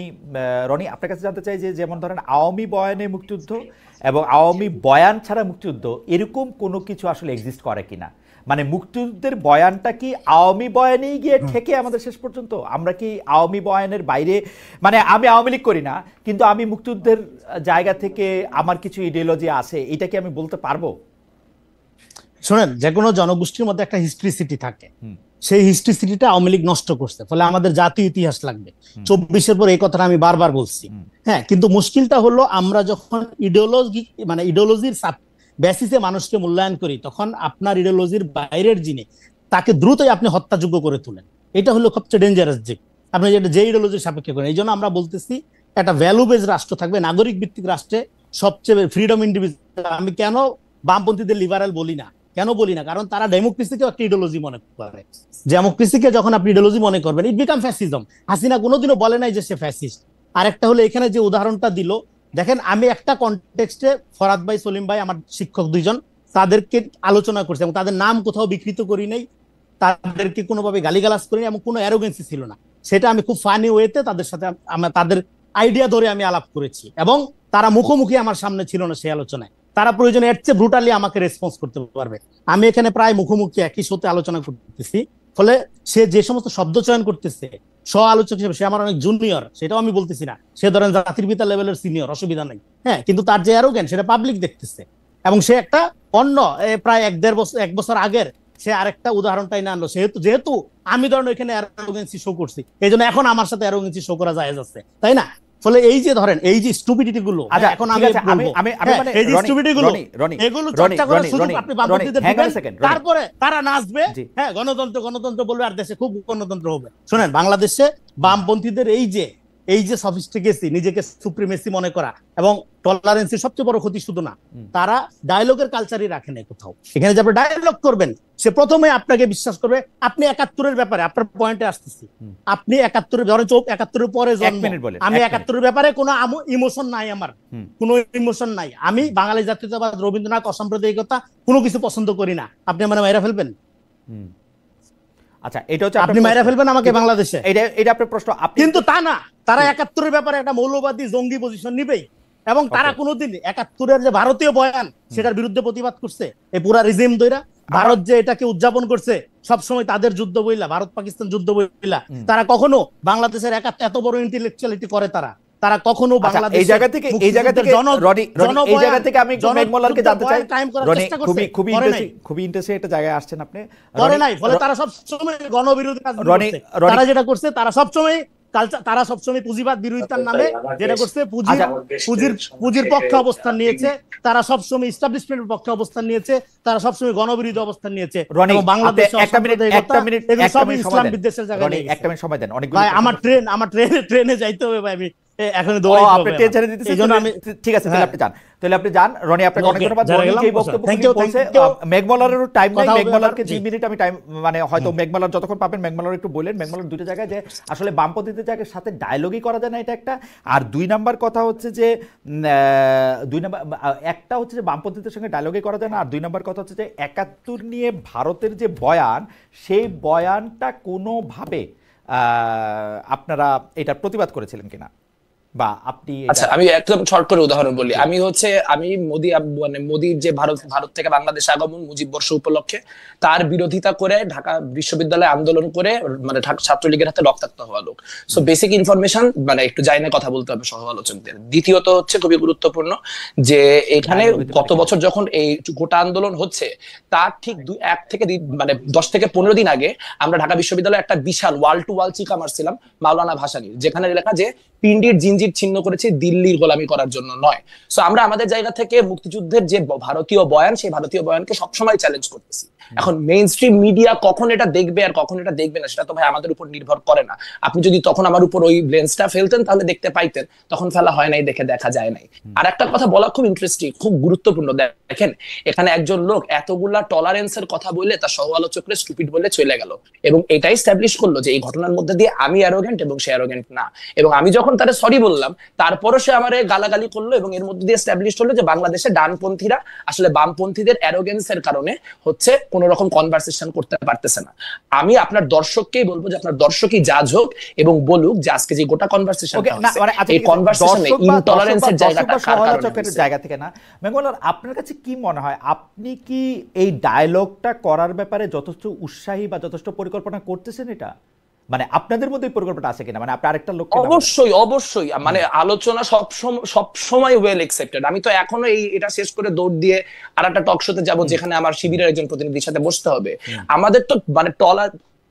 রনি আপনার কাছে জানতে চাই যে যেমন ধরেন আওয়ামী বয়ানে মুক্তিযুদ্ধ এবং আওয়ামী বয়ান ছাড়া মুক্তিযুদ্ধ এরকম কোনো কিছু আসলে এক্সিস্ট করে কিনা? মানে মুক্তিযুদ্ধের বয়ানটা কি আওয়ামী বয়ানেই গিয়ে ঠেকে আমাদের শেষ পর্যন্ত? আমরা কি আওয়ামী বয়ানের বাইরে, মানে আমি আওয়ামী লীগ করি না কিন্তু আমি মুক্তিযুদ্ধের জায়গা থেকে আমার কিছু ইডিওলজি আছে, এটা কি আমি বলতে পারবো? শোনেন, যে কোনো জনগোষ্ঠীর মধ্যে একটা হিস্ট্রিসিটি থাকে, সেই হিস্ট্রিসিটিটা আওয়ামী লীগ নষ্ট করছে, ফলে আমাদের জাতীয় ইতিহাস লাগবে। 24-এর পর এই কথাটা আমি বারবার বলছি। হ্যাঁ, কিন্তু মুশকিলটা হলো আমরা যখন ইডিওলজির বেসিসে মানুষকে মূল্যায়ন করি, তখন আপনার ইডিওলজির বাইরের জিনে তাকে দ্রুতই আপনি হত্যাযোগ্য করে তোলেন। এটা হলো সবচেয়ে ডেঞ্জারাস দিক, আপনি যেটা যে ইডিওলজির সাপেক্ষে করেন। এই জন্য আমরা বলতেছি একটা ভ্যালু বেজ রাষ্ট্র থাকবে, নাগরিক ভিত্তিক রাষ্ট্রে সবচেয়ে ফ্রিডম ইন্ডিভিজুয়াল। আমি কেন বামপন্থীদের লিবারাল বলি না, কারণ তারা ডেমোক্রেসিকে একটা ইডিওলজি মনে করে। ডেমোক্রেসিকে যখন আপনি ইডিওলজি মনে করবেন, ইট বিকাম ফ্যাসিজম। হাসিনা কোনোদিনও বলে নাই যে সে ফ্যাসিস্ট। আরেকটা হলো এখানে যে উদাহরণটা দিল, দেখেন আমি একটা কনটেক্সটে ফরহাদ ভাই, সলিম ভাই, আমার শিক্ষক দুইজন, তাদেরকে আলোচনা করছি এবং তাদের নাম কোথাও বিকৃত করি নাই, তাদেরকে কোনোভাবে গালিগালাজ করি নাই এবং কোনো অ্যারোগেন্সি ছিল না। সেটা আমি খুব ফানি ওয়েতে তাদের সাথে তাদের আইডিয়া ধরে আমি আলাপ করেছি এবং তারা মুখোমুখি আমার সামনে ছিল না সেই আলোচনায়। তারা প্রয়োজনে এর চেয়ে ব্রুটালি আমাকে রেসপন্স করতে পারবে। আমি এখানে প্রায় মুখোমুখি একই শোতে আলোচনা করতেছি, ফলে সে যে সমস্ত শব্দ চয়ন করতেছে স্ব আলোচক হিসেবে, সে আমার অনেক জুনিয়র, সেটাও আমি বলতেছি না, সে ধরেন জাতির পিতা লেভেলের সিনিয়র, অসুবিধা নেই, হ্যাঁ, কিন্তু তার যে অ্যারোগেন্স সেটা পাবলিক দেখতেছে। এবং সে একটা অন্য প্রায় এক বছর আগের সে আরেকটা উদাহরণটাই না আনলো, যেহেতু আমি ধরেন ওইখানে অ্যারোগেন্সি শো করছি, এই জন্য এখন আমার সাথে অ্যারোগেন্সি শো করা যায় যাচ্ছে, তাই না? ফলে এই যে ধরেন এই যে স্টুপিডিটি গুলো, আচ্ছা, এখন ঠিক আছে, আমি মানে এই যে রনি, স্টুপিডিটি গুলো, রনি, এগুলো রনি, চর্চা করে রনি, শুধু রনি, আপনি রনি, বামপন্থীদের hang on a দিবেন, second, রনি। তারপরে তারা নাচবে, জি। হ্যাঁ, গণতন্ত্র গণতন্ত্র বলবে, আর দেশে খুব গণতন্ত্র হবে। শুনেন, বাংলাদেশে বামপন্থীদের এই যে সফিস্টিকেসি, নিজেকে সুপ্রিমেসি মনে করা এবং টলারেন্সের সবচেয়ে বড় ক্ষতি শুধু না, তারা ডায়লগের কালচারই রাখে না কোথাও। এখানে যে আপনি ডায়লগ করবেন, সে প্রথমে আপনাকে বিশ্বাস করবে। আপনি ৭১-এর ব্যাপারে, আপনার পয়েন্টে আসতেছি, আপনি ৭১-এর ধরেন ৭১-এর পরে জন্ম, আমি ৭১-এর ব্যাপারে কোনো ইমোশন নাই, আমার কোনো ইমোশন নাই। আমি বাঙালি জাতীয়তাবাদ, রবীন্দ্রনাথ, অসাম্প্রদায়িকতা কোনো কিছু পছন্দ করি না। আপনি আমার মাইরা ফেলবেন, আচ্ছা, এটা হচ্ছে আপনি মাইরা ফেলবেন আমাকে বাংলাদেশে, এটা আপনার প্রশ্ন। কিন্তু তা না, তারা ৭১-এর ব্যাপারে একটা মৌলবাদী জঙ্গি পজিশন নিবেই, এবং তারা কোনোদিন ৭১-এর যে ভারতীয় বয়ান সেটার বিরুদ্ধে প্রতিবাদ করছে। এই পুরা রিজিম দইরা ভারত যে এটাকে উদযাপন করছে সবসময় তাদের যুদ্ধ বইলা, ভারত পাকিস্তান যুদ্ধ বইলা, তারা কখনো বাংলাদেশের এত বড় ইন্টেলেকচুয়ালিটি করে তারা কখনো বাংলাদেশ এই জায়গা থেকে রনি, এই জায়গা থেকে আমি মেঘমল্লারকে জানতে চাই, রনি, খুবই ইন্টারেস্টিং একটা জায়গায় আসছেন আপনি। করে নাই, ফলে তারা সব সময় গণবিরোধী কাজ করছে। তারা যেটা করছে, তারা সবসময় পুঁজিবাদ বিরোধিতার নামে যেটা করছে, পুঁজির পক্ষে অবস্থান নিয়েছে, তারা সবসময় ইস্টাবলিশমেন্টের পক্ষে অবস্থান নিয়েছে, তারা সবসময় গণবিরোধী অবস্থান নিয়েছে। এবং বাংলাদেশে একটা মিনিট ইসলাম বিদ্বেষের জায়গায় নেই। একটা মিনিট সময় দেন, ভাই, আমার ট্রেনে যাইতে হবে ভাই, আমি এখন ঠিক আছে, তাহলে আপনি যান। রনি, আপনাকে অনেক ধন্যবাদ। এই বক্তব্য বলছে মেঘমলারেরও টাইম নাই, মেঘমলারকে 2 মিনিট আমি টাইম, মানে হয়তো মেঘমলার যতক্ষণ পাবেন মেঘমলার একটু বললেন। মেঘমলার দুটো জায়গায় যে আসলে বামপন্থীদের জায়গার সাথে ডায়লগই করা যায় না, এটা একটা। আর 2 নাম্বার কথা হচ্ছে যে একটা হচ্ছে যে বামপন্থীদের সঙ্গে ডায়লগই করা যায় না, আর 2 নাম্বার কথা হচ্ছে যে ৭১ নিয়ে ভারতের যে বয়ান, সেই বয়ানটা কোনোভাবে আপনারা এটা প্রতিবাদ করেছিলেন কিনা, বা আপনি? আচ্ছা, আমি একদম শর্ট করে উদাহরণ বলি। আমি মোদির যে ভারত থেকে বাংলাদেশে আগমন, মুজিব বর্ষ উপলক্ষে তার বিরোধিতা করে ঢাকা বিশ্ববিদ্যালয়ে আন্দোলন করে, মানে ছাত্রলীগের হাতে রক্তাক্ত হওয়া লোক। সো বেসিক ইনফরমেশন মানে একটু জাইনে কথা বলতে হবে সহ আলোচকদের। দ্বিতীয়ত হচ্ছে খুবই গুরুত্বপূর্ণ যে এখানে গত বছর যখন এই গোটা আন্দোলন হচ্ছে, তার ঠিক 10 থেকে 15 দিন আগে আমরা ঢাকা বিশ্ববিদ্যালয়ে একটা বিশাল ওয়াল টু ওয়াল চিকা মারছিলাম মাওলানা ভাসানীর, যেখানে লেখা যে পিন্ডির জিনজির ছিন্ন করেছে দিল্লির গোলামি করার জন্য নয়। সো আমরা আমাদের জায়গা থেকে মুক্তিযুদ্ধের যে ভারতীয় বয়ান, সেই ভারতীয় বয়ানকে সবসময় চ্যালেঞ্জ করতেছি। এখন মেইন স্ট্রিম মিডিয়া কখন এটা দেখবে আর কখন এটা দেখবে না, সেটা তো ভাই আমাদের উপর নির্ভর করে না। আপনি যদি তখন আমার উপর ওই লেন্সটা ফেলতেন তাহলে দেখতে পাইতেন, তখন ফেলা হয় নাই, দেখা যায় নাই। আর একটা কথা বলা খুব ইন্টারেস্টিং, খুব গুরুত্বপূর্ণ। দেখেন, এখানে একজন লোক এতগুলা টলারেন্সের কথা বলে তার সহ আলোচকরা স্টুপিড বলে চলে গেল, এবং এটাই এস্টাবলিশ করলো যে এই ঘটনার মধ্যে দিয়ে আমি অ্যারোগেন্ট এবং সে অ্যারোগেন্ট না। এবং আমি যখন তারে সরি বললাম, তারপরও সে আমারে গালাগালি করলো, এবং এর মধ্যে দিয়ে এস্টাবলিশ হলো যে বাংলাদেশে ডানপন্থীরা আসলে বামপন্থীদের অ্যারোগেন্সের কারণে হচ্ছে কোন রকম কনভারসেশন করতে পারতেছে না। আমি আপনার দর্শককেই বলবো যে আপনার দর্শকই জাজ হোক এবং বলুক যে আজকে যে গোটা কনভারসেশন, এই কনভারসেশনে ইনটলারেন্সের জায়গা থেকে না। মেঘমলার, আপনার কাছে কি মনে হয়, আপনি কি এই ডায়লগটা করার ব্যাপারে যথেষ্ট উৎসাহী বা যথেষ্ট পরিকল্পনা করতেছেন? এটা মানে আপনাদের মধ্যে পরিকল্পনা আছে কিনা, মানে আপনি আরেকটা লোক? অবশ্যই মানে আলোচনা সব সময় ওয়েল অ্যাকসেপ্টেড। আমি তো এখনো এটা শেষ করে দৌড় দিয়ে আরেকটা টক শোতে যাব, যেখানে আমার শিবিরের একজন প্রতিনিধির সাথে বসতে হবে। আমাদের তো মানে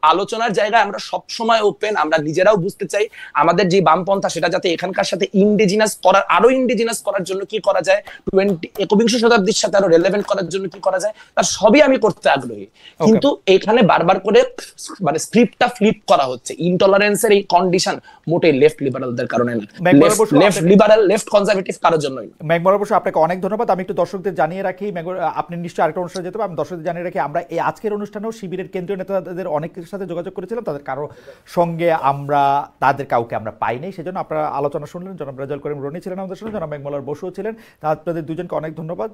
আলোচনার জায়গায় আমরা সব সময় ওপেন। আমরা নিজেরাও বুঝতে চাই আমাদের যে বামপন্থা, সেটা যাতে এখানকার সাথে আরো ইন্ডিজিনাস করার জন্য কি করা যায়, 21শ শতাব্দীর সাথে আরো রেলেভেন্ট করার জন্য কি করা যায়, তার সবই আমি করতে আগ্রহী। কিন্তু এখানে বারবার করে মানে স্ক্রিপ্টটা ফ্লিপ করা হচ্ছে। ইনটলারেন্সের এই কন্ডিশন মোটেই লেফট লিবারালদের কারণে না, লেফট লিবারাল লেফট কনজারভেটিভ কারোর জন্যই। মেঘমলার বসু, আপনাকে অনেক ধন্যবাদ। আমি একটু দর্শকদের জানিয়ে রাখি, আপনি নিশ্চয়ই আরেকটা অনুষ্ঠানে যেতে হবে, আমি দর্শকদের জানিয়ে রাখি, আমরা এই আজকের অনুষ্ঠানেও শিবিরের কেন্দ্রীয় নেতাদের অনেকের সাথে যোগাযোগ করেছিলাম, তাদের কারো সঙ্গে কাউকে আমরা পাইনি। সেজন্য আপনারা আলোচনা শুনলেন। জনাব রেজাউল করিম রনি ছিলেন আমাদের সঙ্গে, জনাব মেঘমলার বসুও ছিলেন। আপনাদের দুজনকে অনেক ধন্যবাদ।